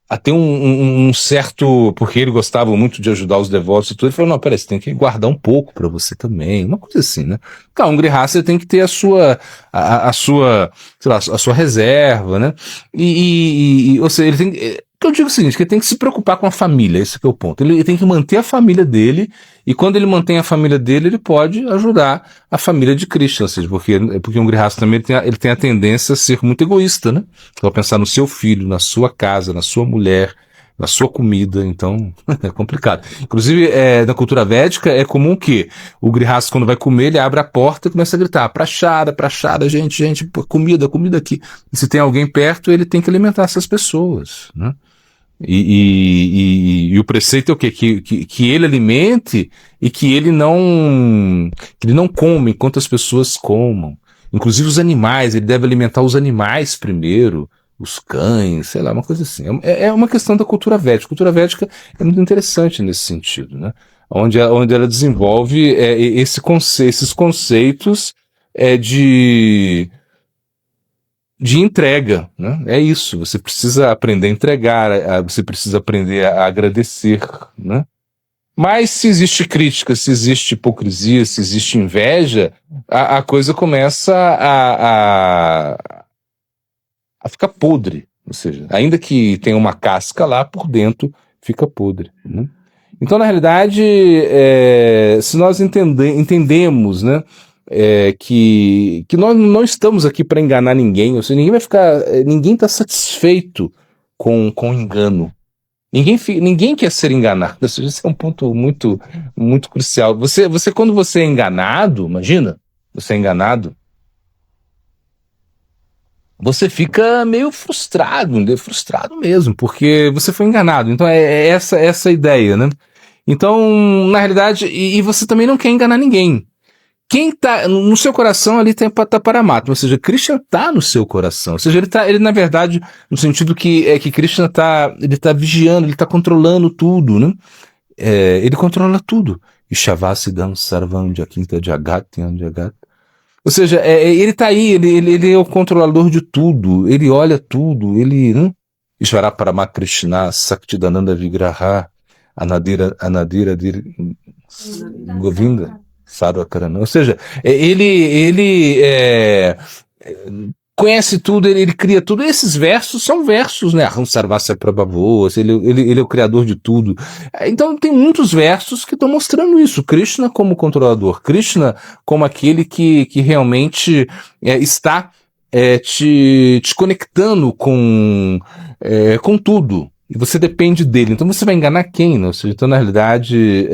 a ter um certo, porque ele gostava muito de ajudar os devotos e tudo, ele falou, não, peraí, você tem que guardar um pouco para você também, uma coisa assim, né? Então, um Grihasta tem que ter a sua, sei lá, a sua reserva, né? Ou seja, ele tem eu digo o seguinte, que ele tem que se preocupar com a família, esse que é o ponto. Ele tem que manter a família dele, e quando ele mantém a família dele, ele pode ajudar a família de Krishna, ou seja, porque um Grihasta também ele tem a tendência a ser muito egoísta, né? Então, pensar no seu filho, na sua casa, na sua mulher, na sua comida, então é complicado. Inclusive, na cultura védica, é comum que o Grihasta, quando vai comer, ele abre a porta e começa a gritar, prachada, gente, comida aqui. E se tem alguém perto, ele tem que alimentar essas pessoas, né? E o preceito é o quê? Que ele alimente e que ele não come enquanto as pessoas comam. Inclusive os animais, ele deve alimentar os animais primeiro, os cães, sei lá, uma coisa assim. É uma questão da cultura védica. A cultura védica é muito interessante nesse sentido, né? Onde ela desenvolve esses conceitos de entrega, né? É isso, você precisa aprender a entregar, você precisa aprender a agradecer, né? Mas se existe crítica, se existe hipocrisia, se existe inveja, a coisa começa a ficar podre. Ou seja, ainda que tenha uma casca lá, por dentro fica podre, né? Então, na realidade, se nós entendemos, né, que nós não estamos aqui para enganar ninguém, ou seja, ninguém está satisfeito com engano. Ninguém quer ser enganado. Ou seja, esse é um ponto muito, muito crucial. Quando você é enganado, imagina, você é enganado, você fica meio frustrado mesmo, porque você foi enganado. Então é essa a ideia, né? Então, na realidade, e você também não quer enganar ninguém. Quem tá no seu coração ali tá Paramatma, ou seja, Krishna tá no seu coração. Ou seja, ele na verdade, no sentido que Krishna ele tá vigiando, ele tá controlando tudo, né? Ele controla tudo. Ishavasiddham sarvam jakinta jagat yan jagat. Ou seja, ele tá aí, ele é o controlador de tudo, ele olha tudo, ele, né? Ishvara Paramat Krishna Saktidananda Vigraha Anadira Govinda Sarvakarana. Ou seja, ele conhece tudo, ele cria tudo. Esses versos são versos, né? Aham Sarvasya Prabhavo, ele é o criador de tudo. Então tem muitos versos que estão mostrando isso. Krishna como controlador, Krishna como aquele que realmente está te conectando com tudo. E você depende dele. Então você vai enganar quem? Não? Ou seja, então, na realidade,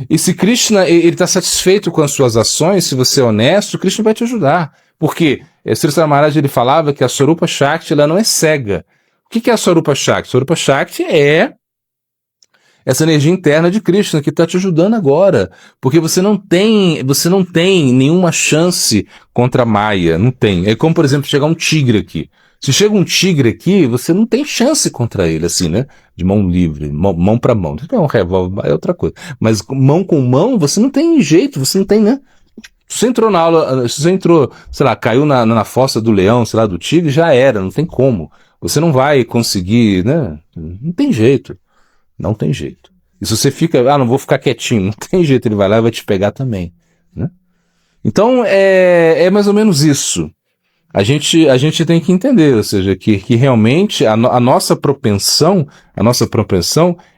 e se Krishna ele está satisfeito com as suas ações, se você é honesto, Krishna vai te ajudar. Porque Sri Maharaj ele falava que a Swarupa Shakti ela não é cega. O que é a Swarupa Shakti? Swarupa Shakti é essa energia interna de Krishna que está te ajudando agora. Porque você não tem nenhuma chance contra a Maya. Não tem. É como, por exemplo, chegar um tigre aqui. Se chega um tigre aqui, você não tem chance contra ele, assim, né? De mão livre, mão para mão. Se tem um revólver, é outra coisa. Mas mão com mão, você não tem jeito, você não tem, né? Se você entrou na aula, se você entrou, sei lá, caiu na fossa do leão, sei lá, do tigre, já era, não tem como. Você não vai conseguir, né? Não tem jeito. Não tem jeito. E se você fica, não vou ficar quietinho, não tem jeito, ele vai lá e vai te pegar também, né? Então, é mais ou menos isso. A gente tem que entender, ou seja, que realmente a nossa propensão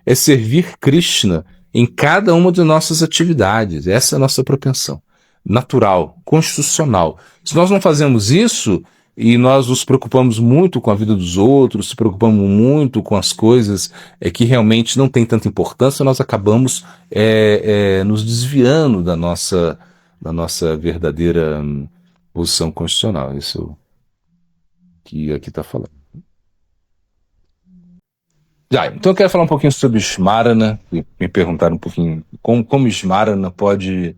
é servir Krishna em cada uma de nossas atividades. Essa é a nossa propensão. Natural, constitucional. Se nós não fazemos isso, e nós nos preocupamos muito com a vida dos outros, se preocupamos muito com as coisas que realmente não têm tanta importância, nós acabamos nos desviando da nossa verdadeira posição constitucional. Isso que aqui está falando. Então eu quero falar um pouquinho sobre Smarana, e me perguntaram um pouquinho como Smarana pode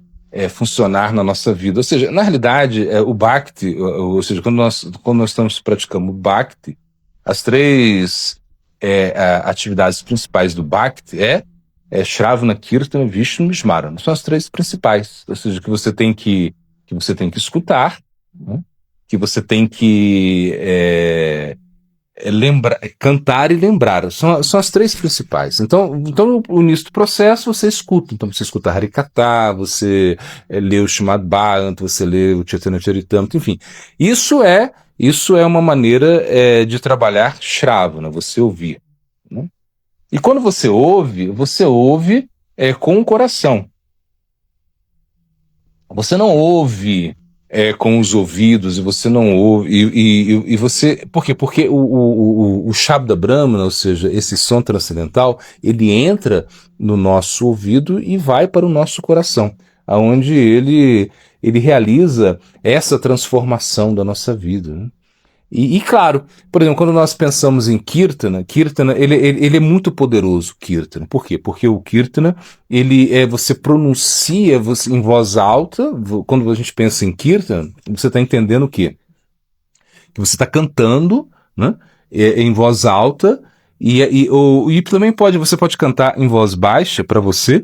funcionar na nossa vida. Ou seja, na realidade, o Bhakti, ou seja, quando nós estamos praticando o Bhakti, as três atividades principais do Bhakti é Shravana, Kirtana, Vishnu e Smarana. São as três principais. Ou seja, que você tem que escutar, né? Que você tem que lembrar, cantar e lembrar. São as três principais. Então, no início do processo, você escuta. Então, você escuta Harikata, você lê o Srimad Bhagavatam, você lê o Chaitanya Charitamrita, enfim. Isso é uma maneira de trabalhar Shravana, você ouvir, né? E quando você ouve com o coração. Você não ouve com os ouvidos, e você não ouve, e você... Por quê? Porque o Shabda Brahmana, ou seja, esse som transcendental, ele entra no nosso ouvido e vai para o nosso coração, aonde ele realiza essa transformação da nossa vida, né? E claro, por exemplo, quando nós pensamos em Kirtana, ele é muito poderoso, Kirtana. Por quê? Porque o Kirtana, você pronuncia em voz alta. Quando a gente pensa em Kirtana, você está entendendo o quê? Que você está cantando, né, em voz alta, e também você pode cantar em voz baixa para você,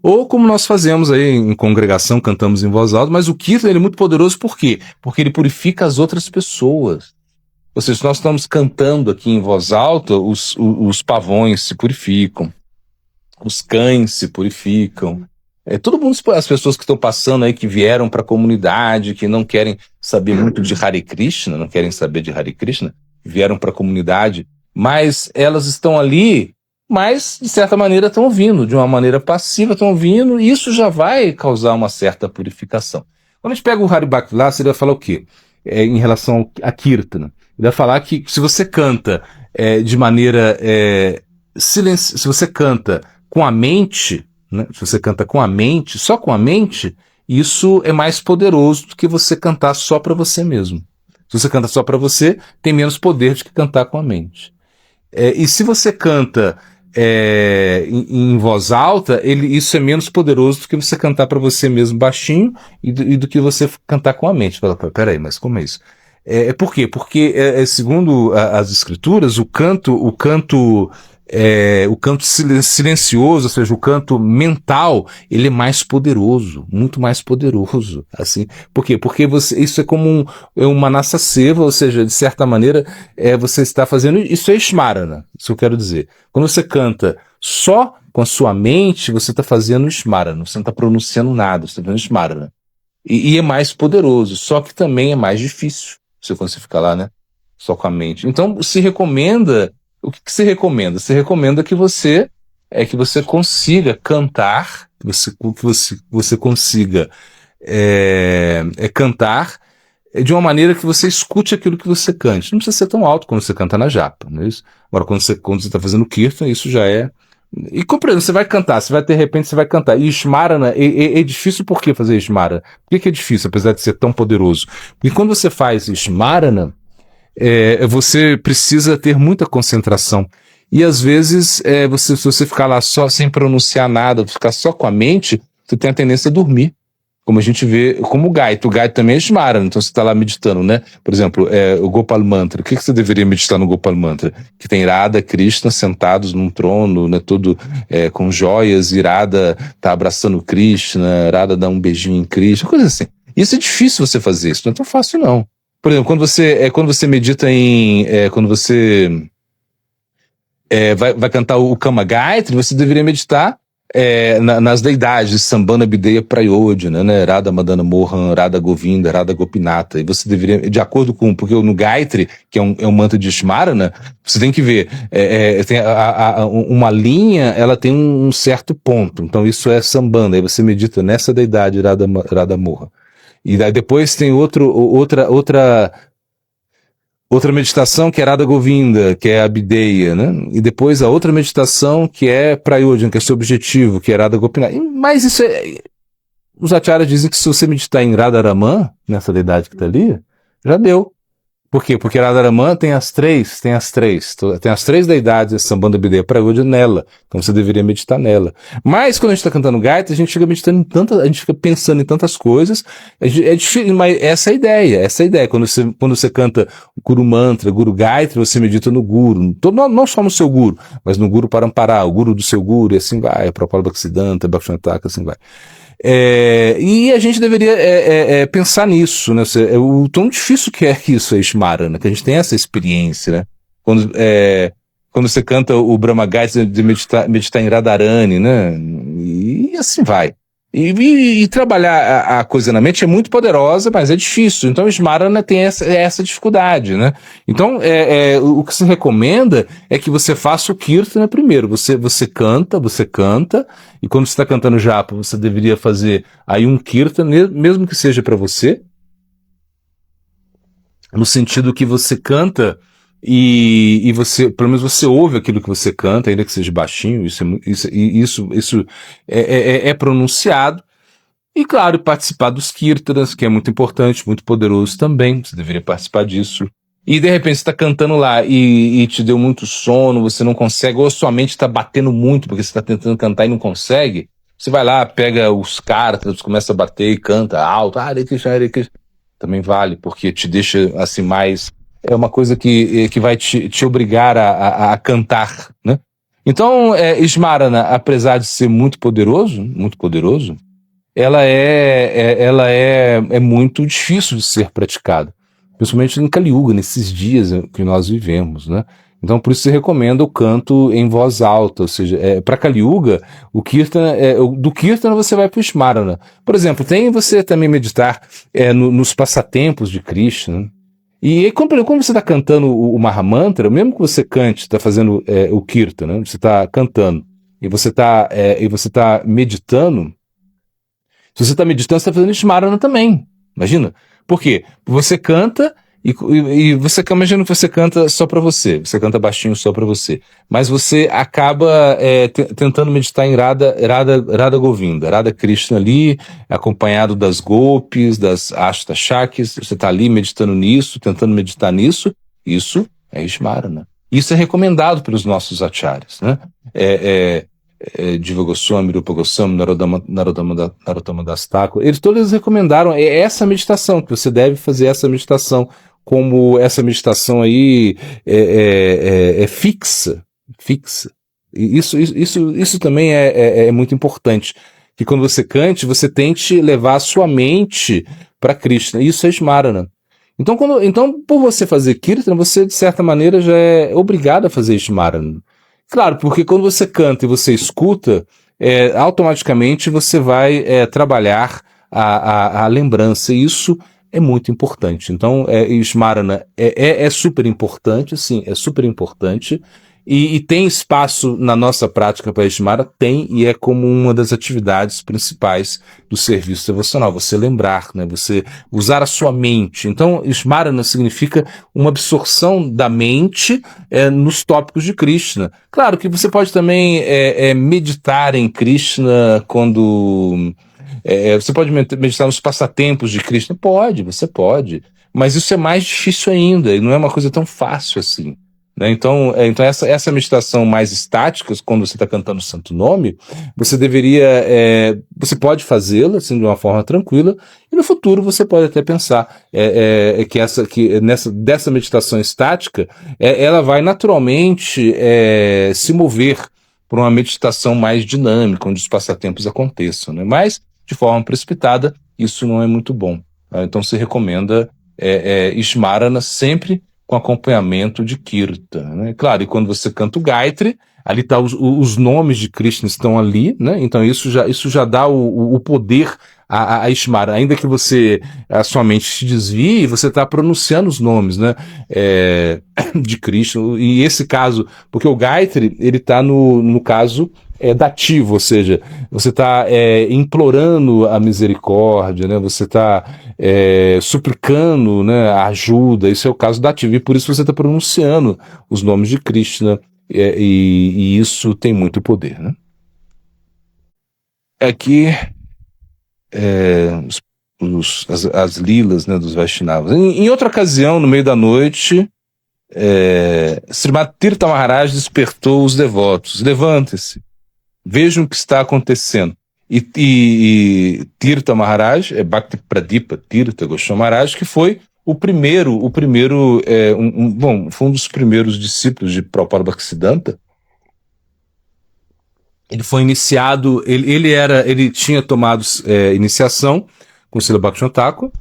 Ou como nós fazemos aí em congregação, cantamos em voz alta, mas o Kirtan ele é muito poderoso por quê? Porque ele purifica as outras pessoas. Ou seja, se nós estamos cantando aqui em voz alta, os pavões se purificam, os cães se purificam. Todo mundo, as pessoas que estão passando aí, que vieram para a comunidade, que não querem saber muito de Hare Krishna, não querem saber de Hare Krishna, vieram para a comunidade, mas elas estão ali, mas de certa maneira estão ouvindo, de uma maneira passiva estão ouvindo, e isso já vai causar uma certa purificação. Quando a gente pega o Hari Bhakti Vilas, ele vai falar o quê? Em relação a Kirtana. Ele vai falar que se você canta de maneira silenciosa, se você canta com a mente, né? Se você canta com a mente, só com a mente, isso é mais poderoso do que você cantar só para você mesmo. Se você canta só para você, tem menos poder do que cantar com a mente. E se você canta em voz alta, isso é menos poderoso do que você cantar para você mesmo baixinho e do que você cantar com a mente. Fala, peraí, mas como é isso? Por quê? Porque, segundo as escrituras, o canto silencioso, ou seja, o canto mental, ele é mais poderoso, muito mais poderoso, assim. Por quê? Porque isso é como uma nasa seva, ou seja, de certa maneira, você está fazendo, isso é Smarana, isso eu quero dizer. Quando você canta só com a sua mente, você está fazendo Smarana, você não está pronunciando nada, você está fazendo Smarana. E é mais poderoso, só que também é mais difícil, se você ficar lá, né, só com a mente. Então, se recomenda. O que se recomenda? Se recomenda que você consiga cantar, que você consiga cantar de uma maneira que você escute aquilo que você cante. Não precisa ser tão alto quando você canta na japa, não é isso? Agora, quando você está fazendo kirtan, isso já é... E compreendo, você vai cantar, de repente você vai cantar. E Smarana, é difícil por que fazer Smarana? Por que é difícil, apesar de ser tão poderoso? Porque quando você faz Smarana, você precisa ter muita concentração. E às vezes, se você ficar lá só sem pronunciar nada, ficar só com a mente, você tem a tendência a dormir. Como a gente vê, como o Gaita. O Gaita também é Smarana, então você está lá meditando, né? Por exemplo, o Gopal Mantra. O que você deveria meditar no Gopal Mantra? Que tem Radha, Krishna sentados num trono, né? Todo com joias, e Radha tá abraçando Krishna, Radha dá um beijinho em Krishna, coisa assim. Isso é difícil você fazer, isso não é tão fácil não. Por exemplo, quando você medita quando você vai cantar o Kama Gayatri, você deveria meditar nas deidades, Sambhana Bideya Prayodhana, né? Radha Madana Mohan, Radha Govinda, Radha Gopinata. E você deveria, de acordo com, porque no Gayatri, que é um mantra de Smarana, você tem que ver, tem uma linha, ela tem um certo ponto. Então isso é Sambhana, aí você medita nessa deidade, Radha Mohan. E daí depois tem outra meditação que é Radha Govinda, que é a Bideya, né? E depois a outra meditação que é Prayodhana, que é seu objetivo, que é Radha Gopinata. Mas isso os acharyas dizem que se você meditar em Radharaman, nessa deidade que está ali, já deu. Por quê? Porque Radharaman tem as três deidades, Sambhana Bideya Prayodhana nela. Então você deveria meditar nela. Mas quando a gente está cantando Gaita, a gente fica meditando a gente fica pensando em tantas coisas. É difícil, mas essa é a ideia. Quando você canta Guru Mantra, Guru Gayatri, você medita no Guru. Não só no seu Guru, mas no Guru Parampara, o Guru do seu Guru, e assim vai. Prabhupada Bhaktisiddhanta, Bhaktivinoda, assim vai. E a gente deveria pensar nisso, né? O tão difícil que é isso, Smarana, que a gente tem essa experiência, né? Quando você canta o Brahma Gayatri, de meditar em Radharani, né? E assim vai. E trabalhar a coisa na mente é muito poderosa, mas é difícil. Então, o Smarana tem essa dificuldade, né? Então, o que se recomenda é que você faça o Kirtana primeiro. Você canta, e quando você está cantando japa, você deveria fazer aí um Kirtana, mesmo que seja para você, no sentido que você canta e você, pelo menos você ouve aquilo que você canta, ainda que seja baixinho, isso é pronunciado. E claro, participar dos kirtanas, que é muito importante, muito poderoso também, você deveria participar disso. E de repente você está cantando lá e te deu muito sono, você não consegue, ou sua mente está batendo muito porque você está tentando cantar e não consegue, você vai lá, pega os kartas, começa a bater e canta alto, Hare Krishna, Hare Krishna. Também vale, porque te deixa assim mais... É uma coisa que vai te obrigar a cantar, né? Então, Smarana, apesar de ser muito poderoso, ela é muito difícil de ser praticada, principalmente em Kali Yuga, nesses dias que nós vivemos, né? Então, por isso se recomenda o canto em voz alta, ou seja, para Kali Yuga, o Kirtana, do Kirtana você vai para o Smarana. Por exemplo, tem você também meditar nos passatempos de Krishna, né? E aí, quando você está cantando o Mahamantra, mesmo que você cante, está fazendo o Kirtana, né? Você está cantando e você está meditando. Se você está meditando, você está fazendo Smarana também. Imagina. Por quê? Você canta e você imagina que você canta só para você. Você canta baixinho só para você. Mas você acaba tentando meditar em Radha Govinda, Radha Krishna ali, acompanhado das gopis, das ashtashakis. Você está ali meditando nisso, tentando meditar nisso. Isso é Smarana. Isso é recomendado pelos nossos acharyas, né? Jiva Goswami, Rupa Goswami, Narottama Das Thakur, eles todos recomendaram essa meditação, que você deve fazer essa meditação, como essa meditação aí fixa. E isso também é muito importante, que quando você cante, você tente levar a sua mente para Krishna. Isso é Smarana. Então, por você fazer Kirtana, você, de certa maneira, já é obrigado a fazer Smarana. Claro, porque quando você canta e você escuta, automaticamente você vai trabalhar a lembrança, e isso é muito importante. Então, Smarana é super importante, sim, é super importante, e tem espaço na nossa prática para Smarana? Tem, e é como uma das atividades principais do serviço devocional, você lembrar, né? Você usar a sua mente. Então, Smarana significa uma absorção da mente nos tópicos de Krishna. Claro que você pode também meditar em Krishna quando... você pode meditar nos passatempos de Krishna? Você pode. Mas isso é mais difícil ainda, e não é uma coisa tão fácil assim. Né? Então essa meditação mais estática, quando você está cantando o Santo Nome, você você pode fazê-la assim, de uma forma tranquila, e no futuro você pode até pensar dessa meditação estática, ela vai naturalmente se mover por uma meditação mais dinâmica, onde os passatempos aconteçam, né? Mas, de forma precipitada, isso não é muito bom. Tá? Então se recomenda Smarana sempre com acompanhamento de Kirtana, né? Claro, e quando você canta o Gayatri, ali tá os nomes de Krishna estão ali, né? Então isso já dá o poder a Smarana. Ainda que a sua mente se desvie, você está pronunciando os nomes, né? De Krishna. E esse caso, porque o Gayatri, ele está no caso dativo, ou seja, você está implorando a misericórdia, né? Você está suplicando, né, a ajuda. Isso é o caso dativo, e por isso você está pronunciando os nomes de Krishna, e isso tem muito poder, né? Aqui as lilas, né, dos Vaishnavas. Em outra ocasião, no meio da noite, Srimad Tirtha Maharaj despertou os devotos. Levantem-se, vejam o que está acontecendo. E Tirtha Maharaj, Bhakti Pradipa Tirtha Goswami Maharaj, que foi foi um dos primeiros discípulos de Prabhupada Bhaktisiddhanta. Ele foi iniciado, ele tinha tomado iniciação com Srila Bhaktivinoda Thakur,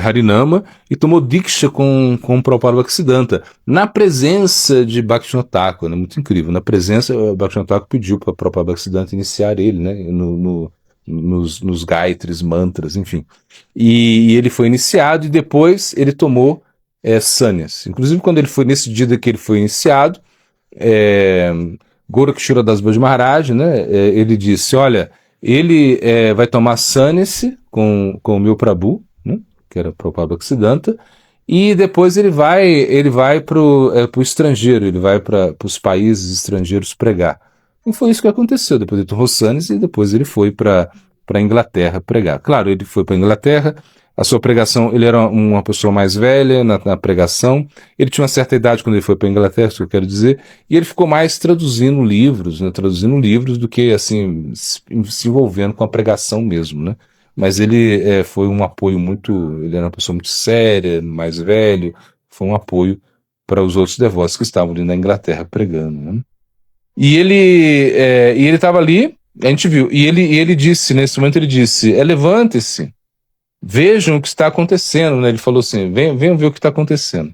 Harinama, e tomou Diksha com Prabhupada Bhaktisiddhanta, na presença de Bhaktivinoda Thakur, né? Muito incrível. Na presença, Bhaktivinoda Thakur pediu para Prabhupada Bhaktisiddhanta iniciar ele, né? Nos Gayatris, mantras, enfim. E ele foi iniciado, e depois ele tomou sannyas. Inclusive, nesse dia que ele foi iniciado, Gorakshira Das Bhaji Maharaj, né? Ele disse, olha, ele vai tomar sannyas com o meu Prabhu, né? Que era Prabhupada Bhaktisiddhanta, e depois ele vai para o estrangeiro, ele vai para os países estrangeiros pregar. E foi isso que aconteceu. Depois ele tomou sannyas e depois ele foi para a Inglaterra pregar. Claro, ele foi para a Inglaterra. A sua pregação, ele era uma pessoa mais velha na pregação, ele tinha uma certa idade quando ele foi para a Inglaterra, isso que eu quero dizer, e ele ficou mais traduzindo livros, né, do que assim se envolvendo com a pregação mesmo, né? Mas ele foi um apoio ele era uma pessoa muito séria, mais velho, foi um apoio para os outros devotos que estavam ali na Inglaterra pregando, né? E ele estava ali, a gente viu, e ele disse, nesse momento ele disse, levante-se, vejam o que está acontecendo, né? Ele falou assim, venham ver o que está acontecendo.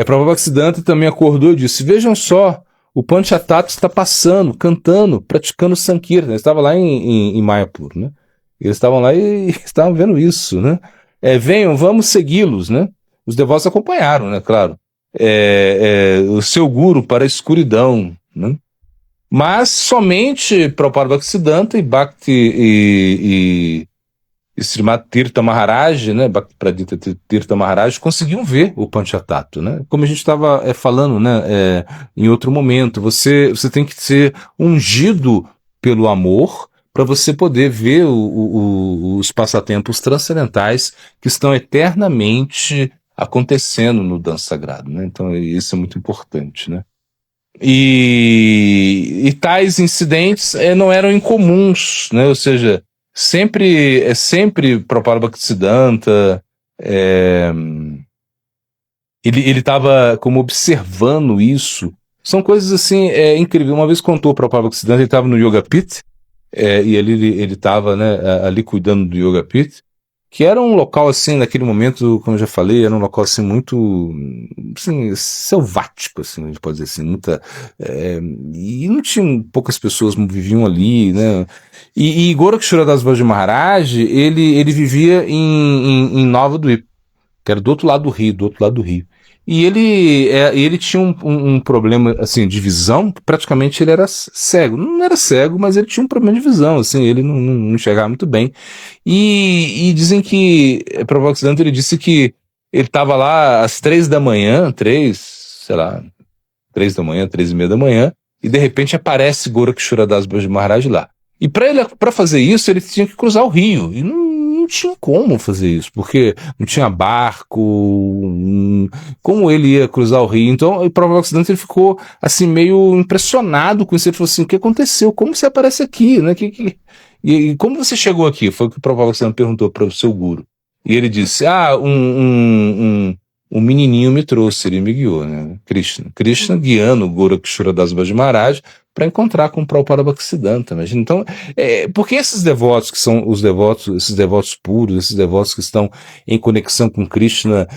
Prabhupada também acordou e disse, vejam só, o Panchatattva está passando, cantando, praticando Sankirtan. Ele estava lá em Mayapur, né? Eles estavam lá e estavam vendo isso, né? Venham, vamos segui-los, né? Os devotos acompanharam, né? Claro. O seu guru para a escuridão, né? Mas somente Prabhupada Bhaktisiddhanta e Bhakti e Srimad Tirtha Maharaj, né, Bhaktipradita Tirtha Maharaj, conseguiam ver o Panchatattva, né? Como a gente estava falando, né, em outro momento, você tem que ser ungido pelo amor para você poder ver os passatempos transcendentais que estão eternamente acontecendo no dança sagrado, né? Então isso é muito importante, né? E tais incidentes não eram incomuns, né? Ou seja, sempre Prabhupada Bhaktisiddhanta, ele estava como observando isso. São coisas assim incríveis. Uma vez contou o Prabhupada Bhaktisiddhanta, ele estava no Yoga Pit, e ele estava, né, ali cuidando do Yoga Pit, que era um local assim, naquele momento, como eu já falei, era um local assim muito assim, selvático, assim, a gente pode dizer assim, e não tinha poucas pessoas que viviam ali, né? E Gorakshora Das Baji Maharaj, ele vivia em Nova Dwip, que era do outro lado do Rio. E ele tinha um problema, assim, de visão, praticamente ele era cego. Não era cego, mas ele tinha um problema de visão, assim, ele não enxergava muito bem. E dizem que, Prabhupada ele disse que ele estava lá às 3 da manhã, 3 e meia da manhã, e de repente aparece Gorakshora Das Baji Maharaj lá. E para fazer isso, ele tinha que cruzar o rio. E não tinha como fazer isso, porque não tinha barco, como ele ia cruzar o rio. Então, o próprio Occidente ele ficou assim meio impressionado com isso. Ele falou assim: o que aconteceu? Como você aparece aqui? Né? E como você chegou aqui? Foi o que o próprio Occidente perguntou para o seu guru. E ele disse: um menininho me trouxe, ele me guiou, né? Krishna guiando o Gorakshora Das Baji Maharaj para encontrar com o Prabhupada Bhaktisiddhanta. Imagina. Então, porque esses devotos que são esses devotos puros, esses devotos que estão em conexão com Krishna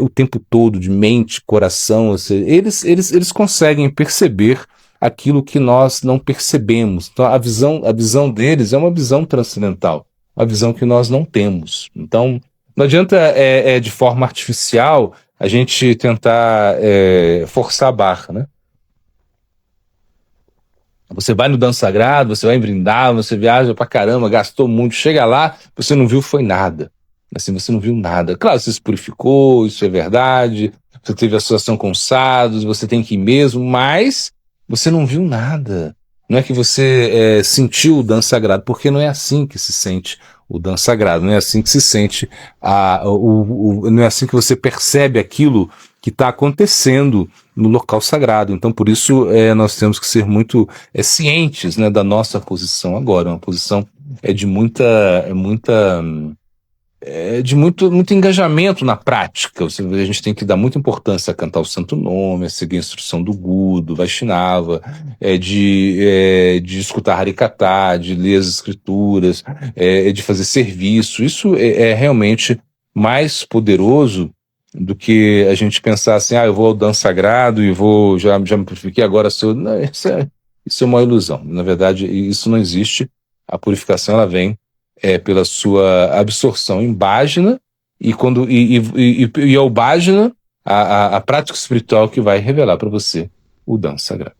o tempo todo, de mente, coração, eles conseguem perceber aquilo que nós não percebemos. Então, a visão deles é uma visão transcendental, uma visão que nós não temos. Então, não adianta de forma artificial a gente tentar forçar a barra, né? Você vai no dança sagrado, você vai em Vrindavan, você viaja pra caramba, gastou muito, chega lá, você não viu foi nada. Assim, você não viu nada. Claro, você se purificou, isso é verdade, você teve associação com os sadhus, você tem que ir mesmo, mas você não viu nada. Não é que você sentiu o dança sagrado, porque não é assim que se sente o dança sagrado, não é assim que se sente, não é assim que você percebe aquilo que está acontecendo no local sagrado. Então, por isso, nós temos que ser muito cientes, né, da nossa posição agora, uma posição de muito engajamento na prática. A gente tem que dar muita importância a cantar o Santo Nome, a seguir a instrução do Guru, do Vaishnava, de escutar Harikatha, de ler as escrituras, de fazer serviço. Isso é realmente mais poderoso do que a gente pensar assim, eu vou ao dança sagrado e já me purifiquei, agora sou... Não, isso é uma ilusão. Na verdade, isso não existe. A purificação, ela vem pela sua absorção em bhajana, e é o bhajana, a prática espiritual, que vai revelar para você o dança sagrado.